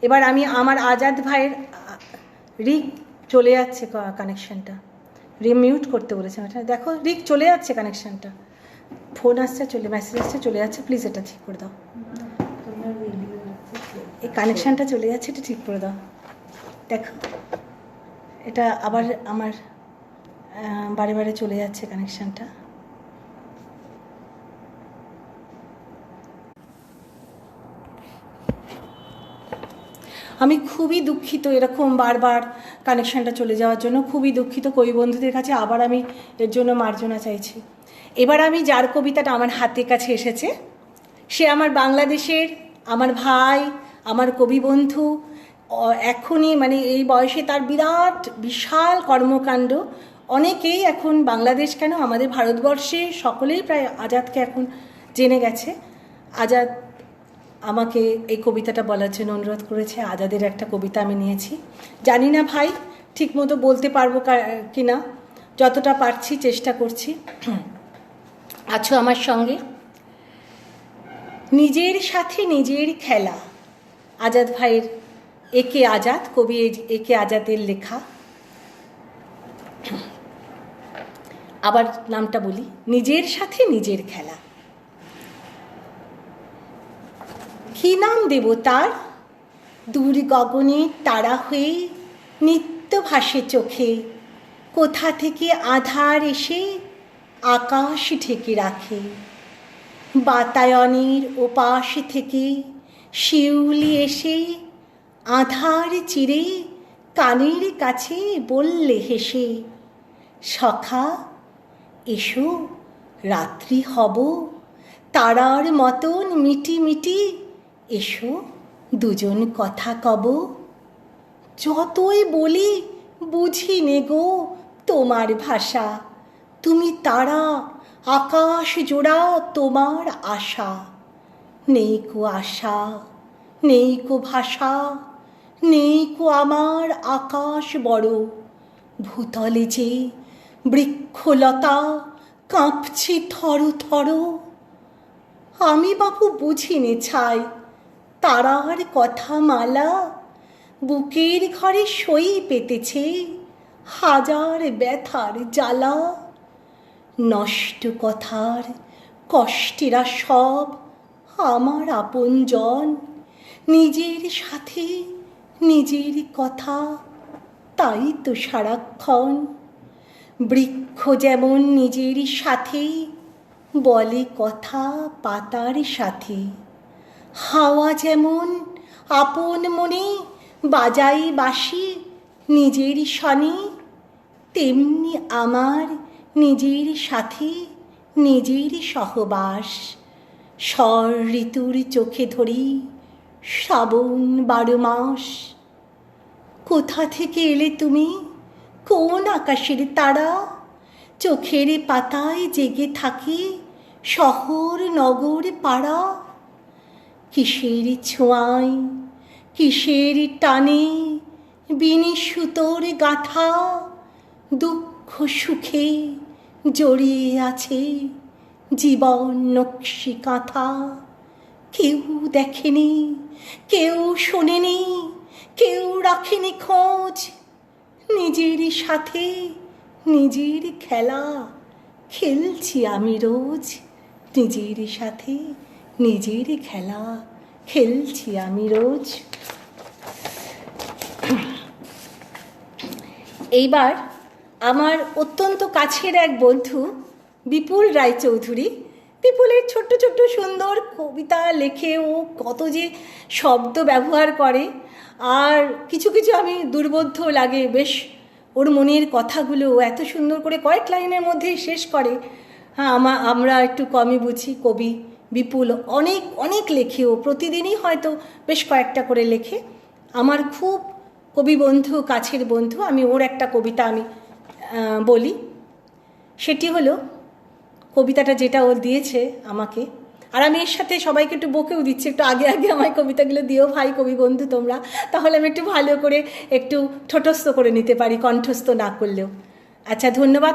এবার আমি আমার আজাদ ভাইয়ের রিক চলে যাচ্ছে কানেকশানটা, রিমিউট করতে বলেছে, দেখো রিক চলে যাচ্ছে কানেকশানটা, ফোন আসছে চলে মেসেজ আসছে চলে যাচ্ছে, প্লিজ এটা ঠিক করে দাও, এই কানেকশানটা চলে যাচ্ছে এটা ঠিক করে দাও। দেখো এটা আবার আমার বারে বারে চলে যাচ্ছে কানেকশানটা। আমি খুবই দুঃখিত এরকম বারবার কানেকশানটা চলে যাওয়ার জন্য, খুবই দুঃখিত কবি বন্ধুদের কাছে, আবার আমি এর জন্য মার্জনা চাইছি। এবার আমি যার কবিতাটা আমার হাতের কাছে এসেছে সে আমার বাংলাদেশের আমার ভাই, আমার কবি বন্ধু, এখনই মানে এই বয়সে তার বিরাট বিশাল কর্মকাণ্ড, অনেকেই এখন বাংলাদেশ কেন আমাদের ভারতবর্ষে সকলেই প্রায় আজাদকে এখন জেনে গেছে। আজাদ আমাকে এই কবিতাটা বলার জন্য অনুরোধ করেছে, আজাদের একটা কবিতা আমি নিয়েছি। জানি না ভাই ঠিক মতো বলতে পারবো কি না, যতটা পারছি চেষ্টা করছি। আছো আমার সঙ্গে? নিজের সাথে নিজের খেলা, আজাদ ভাইয়ের, একে আজাদ কবি একে আজাদের লেখা। আবার নামটা বলি, নিজের সাথে নিজের খেলা। কি নাম দেব তার? দূর গগনে তারা হয়ে নিত্য ভাসে চোখে, কোথা থেকে আধার এসে আকাশ ঢেকে রাখে। বাতায়নের ওপাশ থেকে শিউলি এসে আধার চিরে কানের কাছে বললে হেসে, সখা এসো রাত্রি হব তারার মতন মিটি মিটি, এসো দুজন কথা কব। যতই বলি বুঝি নে গো তোমার ভাষা, তুমি তারা আকাশ জোড়া তোমার আশা। নেই কো আশা নেই কো ভাষা, নেই কো আমার আকাশ বড়, ভূতলে যে বৃক্ষলতা কাঁপছে থর থর। আমি বাপু বুঝিনে ছাই তারার কথা মালা, বুকের ঘরে সই পেতেছে হাজার ব্যথার জ্বালা। নষ্ট কথার কষ্টেরা সব আমার আপনজন, নিজের সাথে নিজের কথা তাই তো সারাক্ষণ। বৃক্ষ যেমন নিজের সাথে বলে কথা পাতার সাথে, হাওয়া যেমন আপন মনে বাজাই বাঁশি নিজের সনে, তেমনি আমার নিজের সাথে নিজের সহবাস। শর ঋতুর চোখে ধরি শ্রাবণ 12 মাস। কোথা থেকে এলে তুমি কোন আকাশের তারা, চোখের পাতায় জেগে থাকে শহর নগর পাড়া। কিসের ছোঁয়ায় কিসের টানে বিনি সুতোর গাঁথা, দুঃখ সুখে জড়িয়ে আছে জীবন নকশি কাঁথা। কেউ দেখেনি কেউ শোনেনি কেউ রাখেনি খোঁজ, নিজের সাথে নিজের খেলা খেলছি আমি রোজ। নিজের সাথে নিজের খেলা খেলছি আমি রোজ। এইবার আমার অত্যন্ত কাছের এক বন্ধু বিপুল রায়চৌধুরী, বিপুলের ছোট্ট ছোট্ট সুন্দর কবিতা লেখে, ও কত যে শব্দ ব্যবহার করে, আর কিছু কিছু আমি দুর্বোধ্য লাগে বেশ। ওর মনের কথাগুলো এত সুন্দর করে কয়েক লাইনের মধ্যেই শেষ করে। হ্যাঁ, আমরা একটু কমই বুঝি। কবি বিপুল অনেক অনেক লেখে, ও প্রতিদিনই হয়তো বেশ কয়েকটা করে লেখে। আমার খুব কবি বন্ধু, কাছের বন্ধু। আমি ওর একটা কবিতা আমি বলি, সেটি হলো কবিতাটা যেটা ও দিয়েছে আমাকে, আর আমি এর সাথে সবাইকে একটু বকেও দিচ্ছি, একটু আগে আগে আমার কবিতাগুলো দিও ভাই কবি বন্ধু তোমরা, তাহলে আমি একটু ভালো করে একটু ঠোঁটস্থ করে নিতে পারি, কণ্ঠস্থ না করলেও। আচ্ছা, ধন্যবাদ।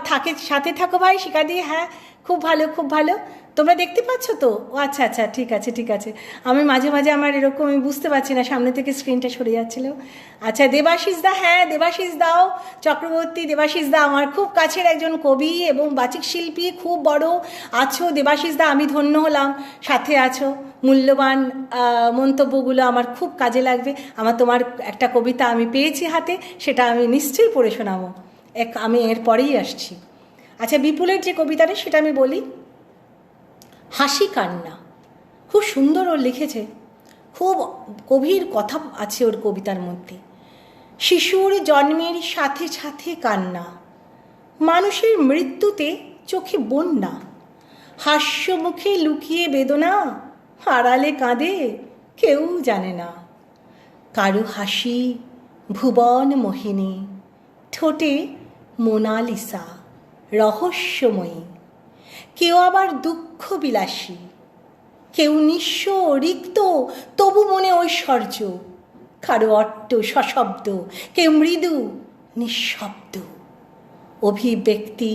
সাথে থাকো ভাই শিখা দিয়ে। হ্যাঁ, খুব ভালো খুব ভালো। তোমরা দেখতে পাচ্ছ তো? ও আচ্ছা আচ্ছা, ঠিক আছে ঠিক আছে। আমি মাঝে মাঝে আমার এরকম আমি বুঝতে পারছি না, সামনে থেকে স্ক্রিনটা সরে যাচ্ছিল। আচ্ছা, দেবাশিস দা, হ্যাঁ দেবাশিস দাও চক্রবর্তী, দেবাশিস দা আমার খুব কাছের একজন কবি এবং বাচিক শিল্পী, খুব বড় আছো দেবাশিস দা, আমি ধন্য হলাম সাথে আছো। মূল্যবান মন্তব্যগুলো আমার খুব কাজে লাগবে। তোমার একটা কবিতা আমি পেয়েছি হাতে, সেটা আমি নিশ্চয়ই পড়ে শোনাবো। আমি এর পরেই আসছি। আচ্ছা, বিপুলের যে কবিতাটা সেটা আমি বলি। হাসি কান্না, খুব সুন্দর ওর লিখেছে, খুব গভীর কথা আছে ওর কবিতার মধ্যে। শিশুর জন্মের সাথে সাথে কান্না, মানুষের মৃত্যুতে চোখে বন্যা, হাস্য মুখে লুকিয়ে বেদনা, আড়ালে কাঁদে কেউ জানে না। কারো হাসি ভুবন মোহিনী, ঠোঁটে মোনালিসা রহস্যময়ী। কেউ আবার দুঃখ বিলাসী, কেউ নিঃস্ব রিক্ত তবু মনে ঐশ্বর্য। কারো অট্ট সশব্দ, কেউ মৃদু নিঃশব্দ। অভিব্যক্তি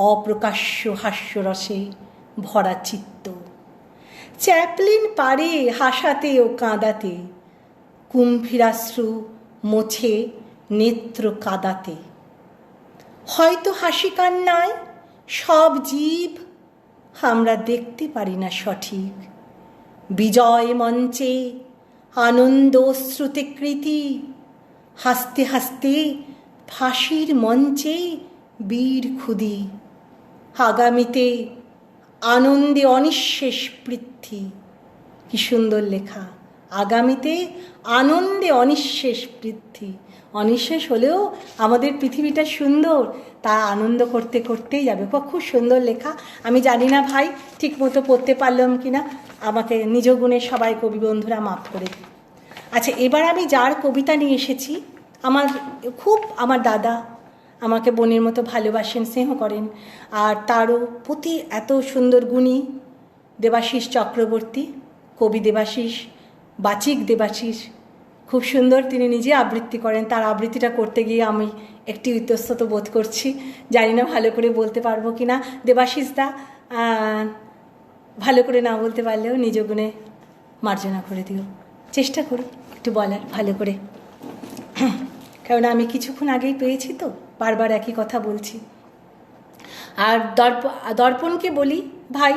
অপ্রকাশ্য হাস্যরসে ভরা চিত্ত। চ্যাপলিন পারে হাসাতে ও কাঁদাতে, কুম্ভীরাশ্রু মোছে নেত্র কাদাতে। হয়তো হাসি কান্নায় সব জীব আমরা দেখতে পারি না সঠিক। বিজয় মঞ্চে আনন্দ শ্রুতে কৃতি, হাসতে হাসতে ফাঁসির মঞ্চে বীর খুদি। আগামীতে আনন্দে অনিঃশেষ পৃথ্বী। কি সুন্দর লেখা। আগামীতে আনন্দে অনিঃশেষ বৃদ্ধি। অনিঃশেষ হলেও আমাদের পৃথিবীটা সুন্দর, তা আনন্দ করতে করতেই যাবে। খুব সুন্দর লেখা। আমি জানি না ভাই ঠিক মতো পড়তে পারলাম কি না, আমাকে নিজ গুণে সবাই কবি বন্ধুরা মাফ করে দিন। আচ্ছা, এবার আমি যার কবিতা নিয়ে এসেছি, আমার দাদা আমাকে বোনের মতো ভালোবাসেন, স্নেহ করেন, আর তারও প্রতি এত সুন্দর গুণী দেবাশিস চক্রবর্তী, কবি দেবাশিস, বাচিক দেবাশিস, খুব সুন্দর তিনি নিজে আবৃত্তি করেন। তার আবৃত্তিটা করতে গিয়ে আমি একটি ইতস্তত বোধ করছি, জানি না ভালো করে বলতে পারবো কি না। দেবাশিস দা, ভালো করে না বলতে পারলেও নিজ গুণে মার্জনা করে দিও, চেষ্টা করি একটু বলার ভালো করে, কারণ আমি কিছুক্ষণ আগেই পেয়েছি তো, বারবার একই কথা বলছি। আর দর্পণকে বলি, ভাই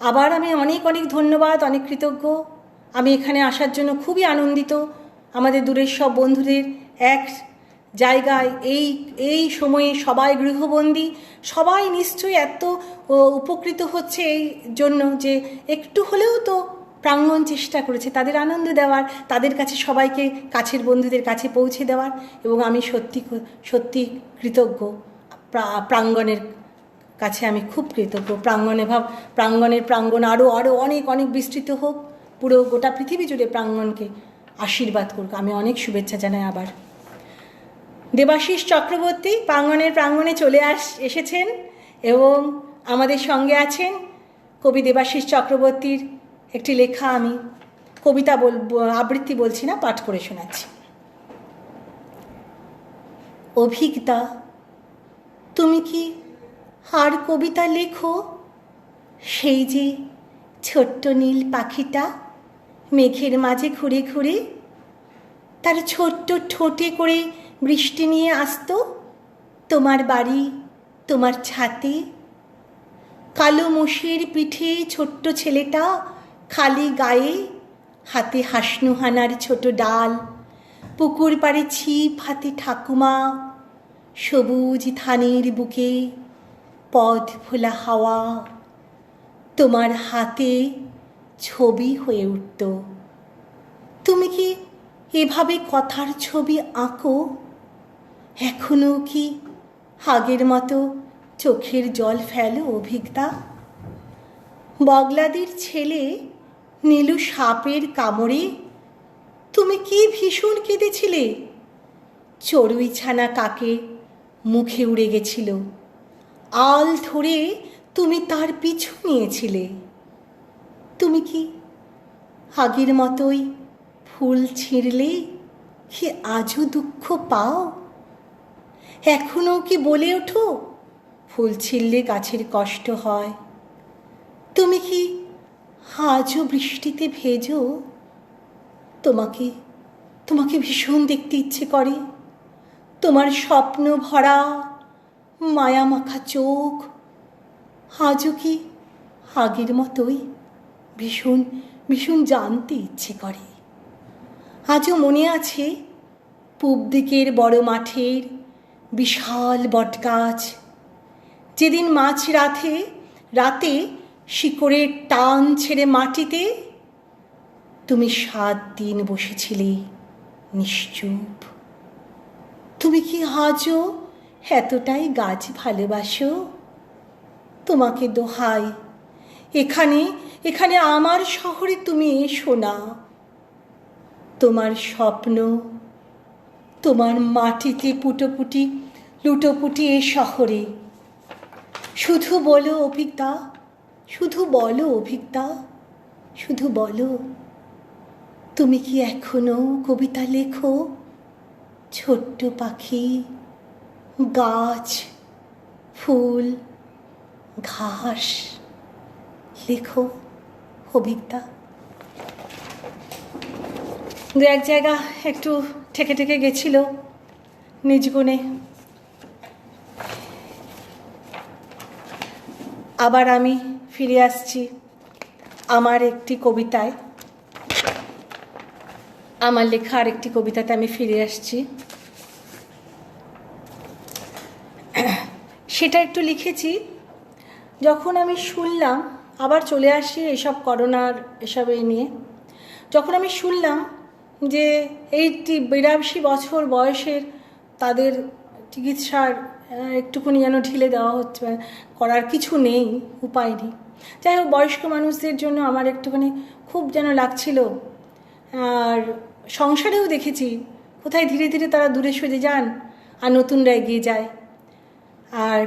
আবার আমি অনেক অনেক ধন্যবাদ, অনেক কৃতজ্ঞ। আমি এখানে আসার জন্য খুবই আনন্দিত। আমাদের দূরের সব বন্ধুদের এক জায়গায় এই সময়ে সবাই গৃহবন্দী, সবাই নিশ্চয়ই এত উপকৃত হচ্ছে এই জন্য যে একটু হলেও তো প্রাঙ্গণ চেষ্টা করেছে তাদের আনন্দ দেওয়ার, তাদের কাছে সবাইকে কাছের বন্ধুদের কাছে পৌঁছে দেওয়ার, এবং আমি সত্যি সত্যি কৃতজ্ঞ। প্রাঙ্গণের কাছে আমি খুব কৃতজ্ঞ। প্রাঙ্গণ আরও অনেক অনেক বিস্তৃত হোক, পুরো গোটা পৃথিবী জুড়ে প্রাঙ্গণকে আশীর্বাদ করুক। আমি অনেক শুভেচ্ছা জানাই। আবার দেবাশিস চক্রবর্তী প্রাঙ্গণে চলে এসেছেন এবং আমাদের সঙ্গে আছেন। কবি দেবাশিস চক্রবর্তীর একটি লেখা আমি কবিতা আবৃত্তি বলছি না, পাঠ করে শোনাচ্ছি। অভিজ্ঞতা, তুমি কি আর কবিতা লেখো? সেই যে ছোট্ট নীল পাখিটা মেঘের মাঝে ঘুরে ঘুরে তার ছোট্ট ঠোঁটে করে বৃষ্টি নিয়ে আসতো তোমার বাড়ি, তোমার ছাতে। কালো মোষের পিঠে ছোট্ট ছেলেটা খালি গায়ে, হাতে হাসনুহানার ছোট ডাল, পুকুর পাড়ে ছিপ হাতে ঠাকুমা, সবুজ ধানের বুকে পথ ভোলা হাওয়া, তোমার হাতে ছবি হয়ে উঠত। তুমি কি এভাবে কথার ছবি আঁকো? এখনও কি আগের মতো চোখের জল ফেলো অভিজ্ঞতা? বগলাদের ছেলে নীলু সাপের কামড়ে তুমি কি ভীষণ কেঁদেছিলে? চড়ুই ছানা কাকে মুখে উড়ে গেছিল, আল ধরে তুমি তার পিছু নিয়েছিলে। তুমি কি আগের মতোই ফুল ছিঁড়লে কি আজও দুঃখ পাও? এখনও কি বলে ওঠো ফুল ছিঁড়লে গাছের কষ্ট হয়? তুমি কি আজও বৃষ্টিতে ভেজো? তোমাকে ভীষণ দেখতে ইচ্ছে করে। তোমার স্বপ্ন ভরা মায়া মাখা চোখ আজও কি আগের মতোই ভীষণ ভীষণ জানতে ইচ্ছে করে। আজও মনে আছে পূব দিকের বড় মাঠের বিশাল বটগাছ, যেদিন মাঝ রাতে শিকড়ের টান ছেড়ে মাটিতে তুমি 7 দিন বসেছিলে নিশ্চুপ। তুমি কি আজও এতটাই গাছ ভালোবাসো? তোমাকে দোহাই, এখানে আমার শহরে তুমি এসো না। তোমার স্বপ্ন, তোমার মাটিতে লুটোপুটি এ শহরে। শুধু বলো অভিজ্ঞতা, শুধু বলো অভিজ্ঞতা, শুধু বলো, তুমি কি এখনো কবিতা লেখো? ছোট্ট পাখি, গাছ, ফুল, ঘাস লেখো অভিজ্ঞতা। দু এক জায়গা একটু ঠেকে গেছিল নিজ গুণে। আবার আমি ফিরে আসছি আমার একটি কবিতায়, আমার লেখা আর একটি কবিতাতে আমি ফিরে আসছি। সেটা একটু লিখেছি যখন আমি শুনলাম, আবার চলে আসি এসব করোনার এসব নিয়ে। যখন আমি শুনলাম যে 82 বছর বয়সের তাদের চিকিৎসার একটুখানি যেন ঢিলে দেওয়া হচ্ছে, করার কিছু নেই, উপায় নেই। যাই হোক, বয়স্ক মানুষদের জন্য আমার একটুখানি খুব যেন লাগছিল। আর সংসারেও দেখেছি কোথায় ধীরে ধীরে তারা দূরে সরে যান আর নতুনরা এগিয়ে যায়। আর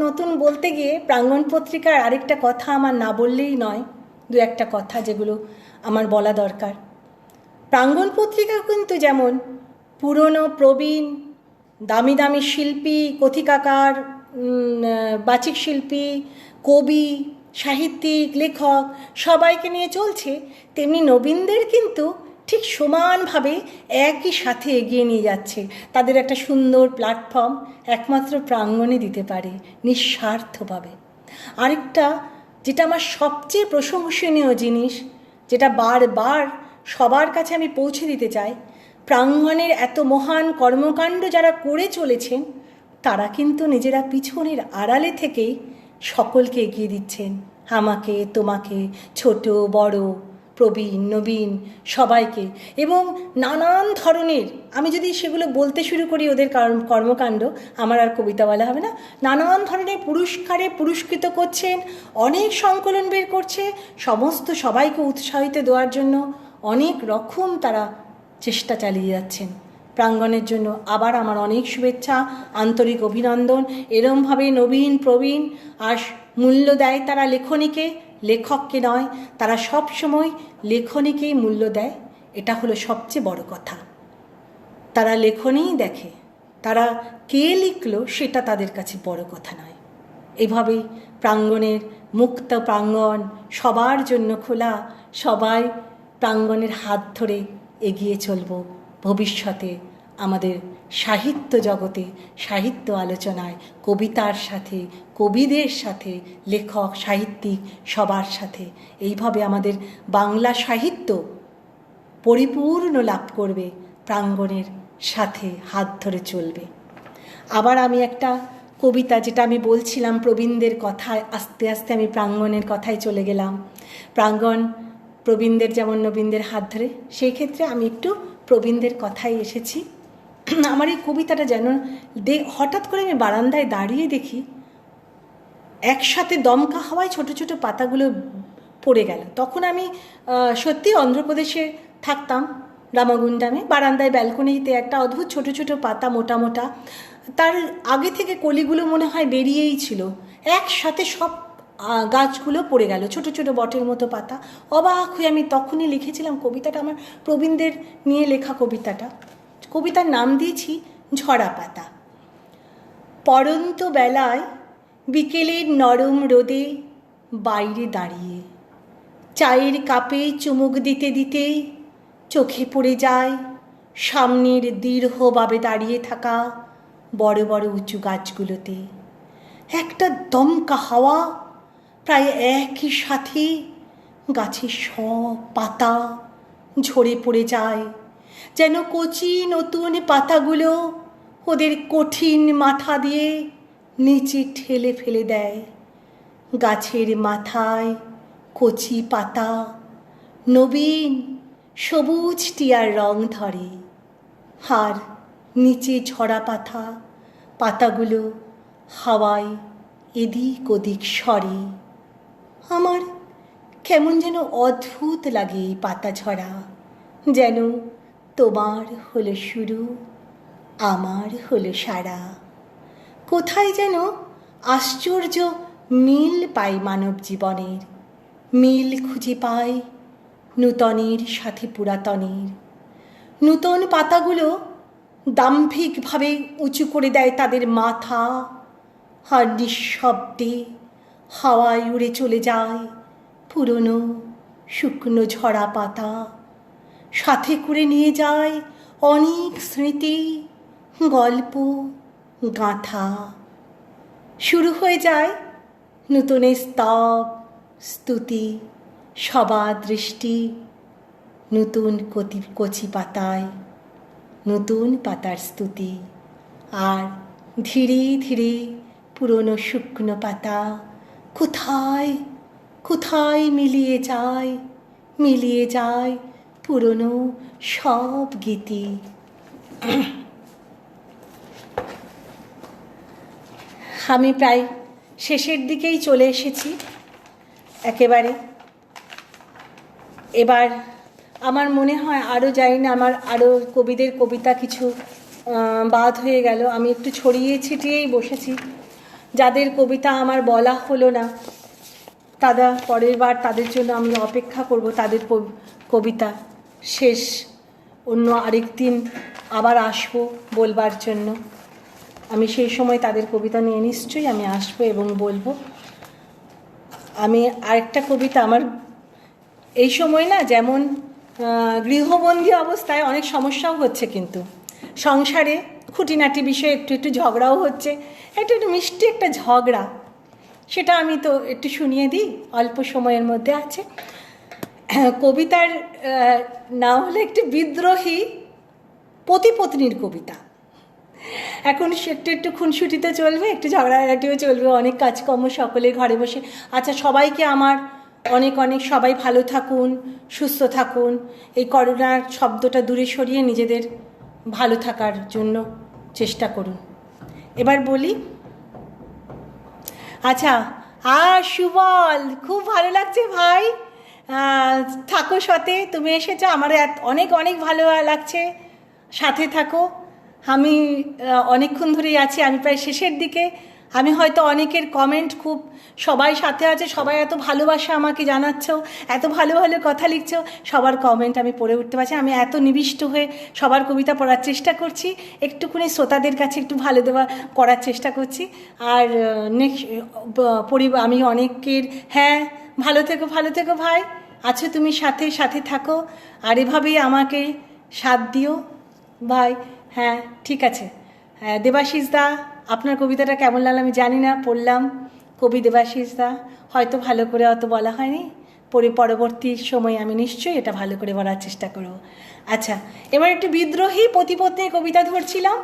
নতুন বলতে গিয়ে প্রাঙ্গণ পত্রিকার আরেকটা কথা আমার না বললেই নয়, দু একটা কথা যেগুলো আমার বলা দরকার। প্রাঙ্গণ পত্রিকা কিন্তু যেমন পুরনো প্রবীণ দামি দামি শিল্পী, কথিকাকার, বাচিক শিল্পী, কবি, সাহিত্যিক, লেখক সবাইকে নিয়ে চলছে, তেমনি নবীনদের কিন্তু ঠিক সমানভাবে একই সাথে এগিয়ে নিয়ে যাচ্ছে। তাদের একটা সুন্দর প্ল্যাটফর্ম একমাত্র প্রাঙ্গণে দিতে পারে নিঃস্বার্থভাবে। আরেকটা যেটা আমার সবচেয়ে প্রশংসনীয় জিনিস, যেটা বারবার সবার কাছে আমি পৌঁছে দিতে চাই, প্রাঙ্গণের এত মহান কর্মকাণ্ড যারা করে চলেছেন তারা কিন্তু নিজেরা পিছনের আড়ালে থেকেই সকলকে এগিয়ে দিচ্ছেন, আমাকে, তোমাকে, ছোট বড়, প্রবীণ নবীন সবাইকে। এবং নানান ধরনের, আমি যদি সেগুলো বলতে শুরু করি ওদের কর্মকাণ্ড, আমার আর কবিতা বলা হবে না, নানান ধরনের পুরস্কারে পুরস্কৃত করছেন, অনেক সংকলন বের করছে, সমস্ত সবাইকে উৎসাহিত দেওয়ার জন্য অনেক রকম তারা চেষ্টা চালিয়ে যাচ্ছেন। প্রাঙ্গণের জন্য আবার আমার অনেক শুভেচ্ছা, আন্তরিক অভিনন্দন। এরমভাবে নবীন প্রবীণ আর মূল্য দেয় তারা লেখনীকে, লেখককে নয়। তারা সব সময় লেখনীকেই মূল্য দেয়, এটা হলো সবচেয়ে বড় কথা। তারা লেখনীই দেখে, তারা কে লিখলো সেটা তাদের কাছে বড় কথা নয়। এভাবেই প্রাঙ্গণের মুক্ত প্রাঙ্গণ সবার জন্য খোলা, সবাই প্রাঙ্গণের হাত ধরে এগিয়ে চলব ভবিষ্যতে আমাদের সাহিত্য জগতে, সাহিত্য আলোচনায়, কবিতার সাথে, কবিদের সাথে, লেখক সাহিত্যিক সবার সাথে। এইভাবে আমাদের বাংলা সাহিত্য পরিপূর্ণ লাভ করবে, প্রাঙ্গণের সাথে হাত ধরে চলবে। আবার আমি একটা কবিতা, যেটা আমি বলছিলাম প্রবীণদের কথায়, আস্তে আস্তে আমি প্রাঙ্গণের কথায় চলে গেলাম। প্রাঙ্গণ প্রবীণদের যেমন নবীনদের হাত ধরে, সেই ক্ষেত্রে আমি একটু প্রবীণদের কথায় এসেছি। আমার এই কবিতাটা যেন হঠাৎ করে আমি বারান্দায় দাঁড়িয়ে দেখি একসাথে দমকা হাওয়ায় ছোট ছোট পাতাগুলো পড়ে গেল। তখন আমি সত্যি অন্ধ্রপ্রদেশে থাকতাম, রামাগুন্ডামে। বারান্দায় ব্যালকনিতে একটা অদ্ভুত ছোট ছোট পাতা, মোটা মোটা, তার আগে থেকে কলিগুলো মনে হয় বেরিয়েই ছিল, একসাথে সব গাছগুলো পড়ে গেল, ছোট ছোট বটের মতো পাতা। অবাক হয়ে আমি তখনই লিখেছিলাম কবিতাটা, আমার প্রবীণদের নিয়ে লেখা কবিতাটা। কবিতার নাম দিয়েছি ঝরা পাতা। পড়ন্ত বেলায় বিকেলের নরম রোদে বাইরে দাঁড়িয়ে চায়ের কাপে চুমুক দিতে দিতে চোখে পড়ে যায় সামনের দীর্ঘভাবে দাঁড়িয়ে থাকা বড় বড় উঁচু গাছগুলোতে। একটা দমকা হাওয়া প্রায় একই সাথে গাছের সব পাতা ঝরে পড়ে যায়, যেন কচি নতুন পাতাগুলো ওদের কঠিন মাথা দিয়ে নিচে ঠেলে ফেলে দেয়। গাছের মাথায় কচি পাতা নবীন সবুজ টিয়ার রং ধরে, আর নিচে ঝরা পাতাগুলো হাওয়ায় এদিক ওদিক সরে। আমার কেমন যেন অদ্ভুত লাগে এই পাতা ঝরা, যেন তোমার হলো শুরু, আমার হলো সারা। কোথায় যেন আশ্চর্য মিল পাই মানব জীবনের, মিল খুঁজে পাই নূতনের সাথে পুরাতনের। নূতন পাতাগুলো দাম্ভিকভাবে উঁচু করে দেয় তাদের মাথা, আর নিঃশব্দে হাওয়ায় উড়ে চলে যায় পুরনো শুকনো ঝরা পাতা। সাথে করে নিয়ে যায় অনেক স্মৃতি, গল্প, গাঁথা। শুরু হয়ে যায় নূতনের স্তব, স্তুতি, সবার দৃষ্টি নতুন কচি পাতায়, নতুন পাতার স্তুতি। আর ধীরে ধীরে পুরনো শুকনো পাতা কোথায় কোথায় মিলিয়ে যায়, মিলিয়ে যায় পুরনো সব গীতি। আমি প্রায় শেষের দিকেই চলে এসেছি একেবারে। এবার আমার মনে হয় আরও জানি না, আমার আরও কবিদের কবিতা কিছু বাদ হয়ে গেল। আমি একটু ছড়িয়ে ছিটিয়েই বসেছি। যাদের কবিতা আমার বলা হলো না তারা পরের বার, তাদের জন্য আমি অপেক্ষা করব। তাদের কবিতা শেষ অন্য আরেক দিন আবার আসবো বলবার জন্য। আমি সেই সময় তাদের কবিতা নিয়ে নিশ্চয়ই আমি আসবো এবং বলবো। আমি আরেকটা কবিতা, আমার এই সময় না যেমন গৃহবন্দী অবস্থায় অনেক সমস্যাও হচ্ছে, কিন্তু সংসারে খুঁটিনাটি বিষয়ে একটু একটু ঝগড়াও হচ্ছে, একটু একটু মিষ্টি একটা ঝগড়া, সেটা আমি তো একটু শুনিয়ে দিই, অল্প সময়ের মধ্যে আছে। কবিতার নাম হলো একটি বিদ্রোহী পতি-পত্নীর কবিতা। এখন একটু একটু খুনসুটিতে চলবে, একটু ঝগড়াঝাটিও চলবে, অনেক কাজকর্ম, সকলে ঘরে বসে। আচ্ছা, সবাইকে আমার অনেক অনেক, সবাই ভালো থাকুন, সুস্থ থাকুন, এই করোনার শব্দটা দূরে সরিয়ে নিজেদের ভালো থাকার জন্য চেষ্টা করুন। এবার বলি, আচ্ছা, সুবল, খুব ভালো লাগছে ভাই, থাকো সাথে, তুমি এসেছো, আমার অনেক অনেক ভালো লাগছে, সাথে থাকো। আমি অনেকক্ষণ ধরেই আছি, আমি প্রায় শেষের দিকে। আমি হয়তো অনেকের কমেন্ট, খুব সবাই সাথে আছে, সবাই এত ভালোবাসা আমাকে জানাচ্ছ, এত ভালো ভালো কথা লিখছো, সবার কমেন্ট আমি পড়ে উঠতে পারছি। আমি এত নিবিষ্ট হয়ে সবার কবিতা পড়ার চেষ্টা করছি, একটুখানি শ্রোতাদের কাছে একটু ভালো দেওয়া করার চেষ্টা করছি। আর আমি অনেকের, হ্যাঁ ভালো থেকো ভাই, আছো তুমি, সাথে সাথে থাকো, আর এভাবেই আমাকে সাথ দিও ভাই। হ্যাঁ ঠিক আছে। হ্যাঁ, দেবাশিস দা, আপনার কবিতাটা কেমন লাগলো আমি জানি না, পড়লাম। কবি দেবাশিস দা, হয়তো ভালো করে অত বলা হয়নি, পরবর্তী সময়ে আমি নিশ্চয়ই এটা ভালো করে বলার চেষ্টা করব। আচ্ছা, এবার একটু বিদ্রোহী পতি-পত্নীর কবিতা ধরছিলাম।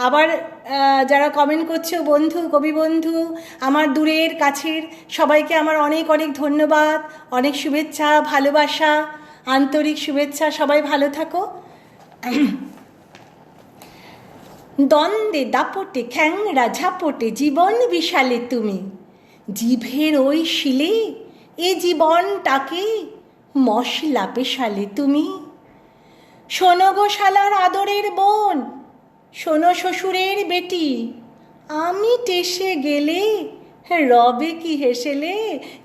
আবার যারা কমেন্ট করছো, বন্ধু, কবি বন্ধু, আমার দূরের কাছের সবাইকে আমার অনেক অনেক ধন্যবাদ, অনেক শুভেচ্ছা, ভালোবাসা, আন্তরিক শুভেচ্ছা, সবাই ভালো থাকো। দ্বন্দ্বে দাপটে খ্যাংরা ঝাপটে জীবন বিশালে তুমি, জিভের ওই শিলে এ জীবনটাকে মশলা পেশালে তুমি। শোনো গো শালার আদরের বোন, শোনো শ্বশুরের বেটি, আমি টেসে গেলে রবে কি হেসেলে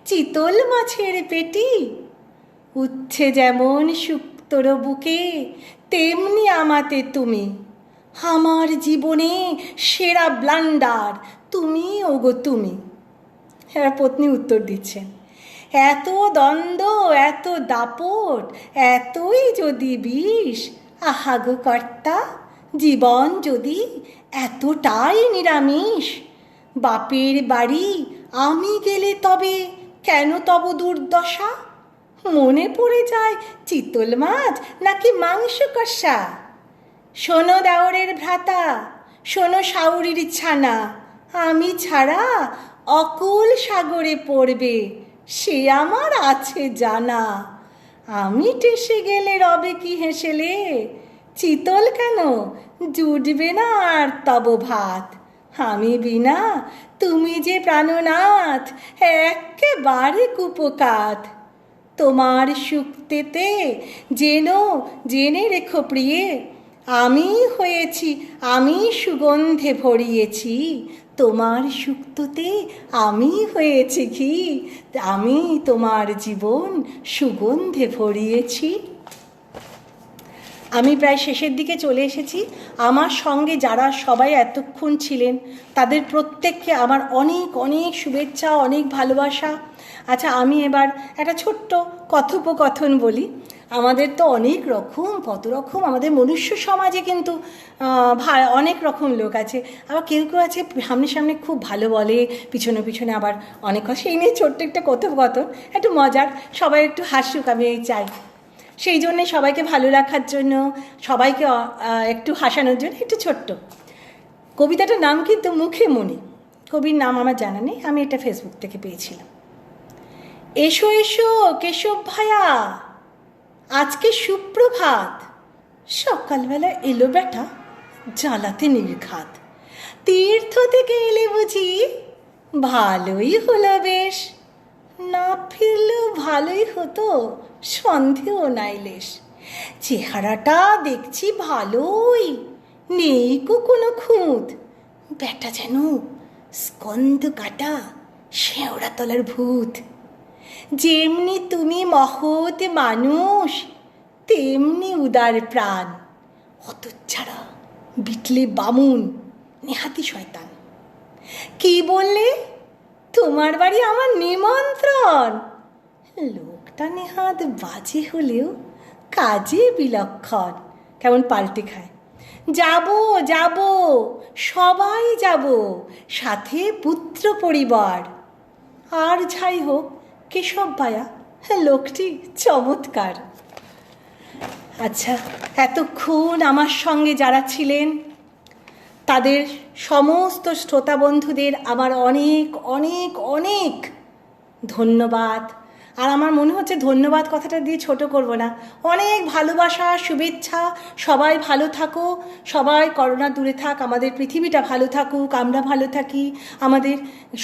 চিতল মাছের পেটি। উচ্ছে যেমন শুক্তোর বুকে তেমনি আমাতে তুমি, আমার জীবনে সেরা ব্লান্ডার তুমি, ওগো তুমি। এবার পত্নী উত্তর দিচ্ছেন, এত দ্বন্দ্ব, এত দাপট, এতই যদি বিষ, আহাগো কর্তা, জীবন যদি এতটাই নিরামিষ। বাপের বাড়ি আমি গেলে তবে কেন তব দুর্দশা, মনে পড়ে যায় চিতল মাছ নাকি মাংস কষা। শোনো দেওরের ভ্রাতা, শোনো শাউরির ছানা, আমি ছাড়া অকুল সাগরে পড়বে সে আমার আছে জানা। আমি টেসে গেলে রবে কি হেসেলে, চিতল কেন জুটবে না আর তব ভাত। আমি বিনা তুমি যে প্রাণনাথ, একেবারে কুপকাত। তোমার সুক্তেতে জেনে রেখো প্রিয়ে, আমি হয়েছি, আমি সুগন্ধে ভরিয়েছি। তোমার সুক্ততে আমি হয়েছি ঘি, আমি তোমার জীবন সুগন্ধে ভরিয়েছি। আমি প্রায় শেষের দিকে চলে এসেছি। আমার সঙ্গে যারা সবাই এতক্ষণ ছিলেন তাদের প্রত্যেককে আমার অনেক অনেক শুভেচ্ছা, অনেক ভালোবাসা। আচ্ছা, আমি এবার একটা ছোট্ট কথোপকথন বলি। আমাদের তো অনেক রকম, কত রকম আমাদের মনুষ্য সমাজে, কিন্তু অনেক রকম লোক আছে। আবার কেউ কেউ আছে সামনে সামনে খুব ভালো বলে, পিছনে পিছনে আবার অনেক কথা। সেই নিয়ে ছোট্ট একটা কথোপকথন, একটু মজার, সবাই একটু হাসুক আমি এই চাই। সেই জন্যে সবাইকে ভালো রাখার জন্য, সবাইকে একটু হাসানোর জন্য একটু ছোট্ট কবিতাটার নাম কিন্তু মুখে মনি। কবির নাম আমার জানা নেই, আমি এটা ফেসবুক থেকে পেয়েছিলাম। এসো এসো কেশব ভায়া, আজকে সুপ্রভাত। সকালবেলা এলো বেটা, জ্বালাতে নির্ঘাত। তীর্থ থেকে এলে বুঝি? ভালোই হলো বেশ। না ফিরলেও ভালোই হতো, সন্দেহ নাই লেশ। চেহারাটা দেখছি ভালোই, নেই কো কোনো খুঁত। বেটা যেন স্কন্ধ কাটা শেওড়াতলার ভূত। যেমনি তুমি মহৎ মানুষ, তেমনি উদার প্রাণ। হতচ্ছাড়া, বিটলে বামুন, নেহাতি শয়তান। কি বললে? তোমার বাড়ি আমার নিমন্ত্রণ? লোকটা নেহাত বাজে হলেও কাজে বিলক্ষণ। কেমন পাল্টে খায়। যাব যাব, সবাই যাব, সাথে পুত্র পরিবার। আর যাই হোক, কেশব ভায়া লোকটি চমৎকার। আচ্ছা, এতক্ষণ আমার সঙ্গে যারা ছিলেন তাদের সমস্ত শ্রোতা বন্ধুদের আমার অনেক অনেক অনেক ধন্যবাদ। আর আমার মনে হচ্ছে ধন্যবাদ কথাটা দিয়ে ছোট করব না, অনেক ভালোবাসা, শুভেচ্ছা। সবাই ভালো থাকো, সবাই করোনা দূরে থাক, আমাদের পৃথিবীটা ভালো থাকুক, আমরা ভালো থাকি, আমাদের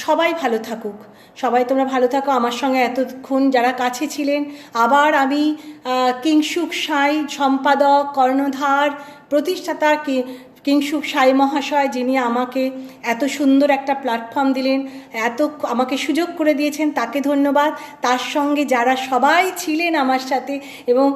সবাই ভালো থাকুক। সবাই তোমরা ভালো থাকো। আমার সঙ্গে এতক্ষণ যারা কাছে ছিলেন, আবার আমি কিংসুক সাঁই সম্পাদক, কর্ণধার, প্রতিষ্ঠাতা কিংসুক সাঁই মহাশয়, যিনি আমাকে এত সুন্দর একটা প্ল্যাটফর্ম দিলেন, এত আমাকে সুযোগ করে দিয়েছেন, তাকে ধন্যবাদ। তার সঙ্গে যারা সবাই ছিলেন আমার সাথে, এবং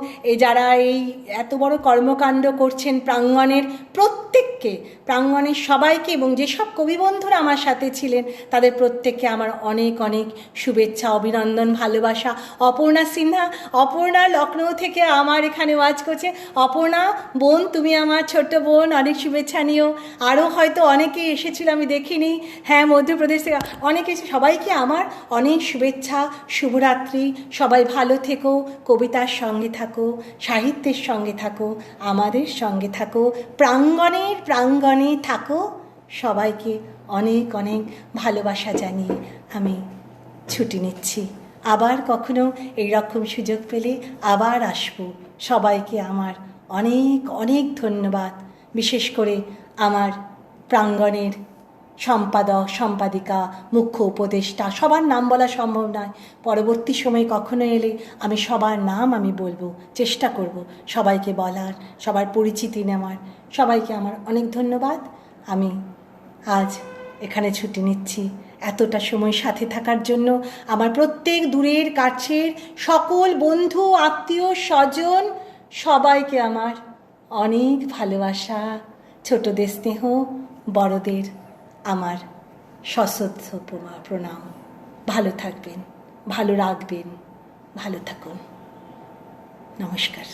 যারা এই এত বড় কর্মকাণ্ড করছেন, প্রাঙ্গণের প্রত্যেককে, প্রাঙ্গণের সবাইকে, এবং যেসব কবিবন্ধুরা আমার সাথে ছিলেন তাদের প্রত্যেককে আমার অনেক অনেক শুভেচ্ছা, অভিনন্দন, ভালোবাসা। অপর্ণা সিনহা, অপর্ণা লখনৌ থেকে আমার এখানে ওয়াচ করছে। অপর্ণা বোন, তুমি আমার ছোট্ট বোন, অনেক শুভেচ্ছা নিও। আরও হয়তো অনেকে এসেছিল, আমি দেখিনি। হ্যাঁ, মধ্যপ্রদেশ থেকে অনেকে এসে, সবাইকে আমার অনেক শুভেচ্ছা, শুভরাত্রি। সবাই ভালো থেকো, কবিতার সঙ্গে থাকো, সাহিত্যের সঙ্গে থাকো, আমাদের সঙ্গে থাকো, প্রাঙ্গণে থাকো। সবাইকে অনেক অনেক ভালোবাসা জানিয়ে আমি ছুটি নিচ্ছি। আবার কখনো এইরকম সুযোগ পেলে আবার আসবো। সবাইকে আমার অনেক অনেক ধন্যবাদ। বিশেষ করে আমার প্রাঙ্গণের সম্পাদক, সম্পাদিকা, মুখ্য উপদেষ্টা, সবার নাম বলা সম্ভব নয়। পরবর্তী সময়ে কখনো এলে আমি সবার নাম আমি বলবো, চেষ্টা করব সবাইকে বলার, সবার পরিচিতি নেওয়ার। সবাইকে আমার অনেক ধন্যবাদ। আমি আজ এখানে ছুটি নিচ্ছি। এতটা সময় সাথে থাকার জন্য আমার প্রত্যেক দূরের কাছের সকল বন্ধু, আত্মীয় স্বজন, সবাইকে আমার অনেক ভালোবাসা, ছোটদের স্নেহ, বড়দের আমার সশ্রদ্ধ প্রণাম। ভালো থাকবেন, ভালো রাখবেন, ভালো থাকুন। নমস্কার।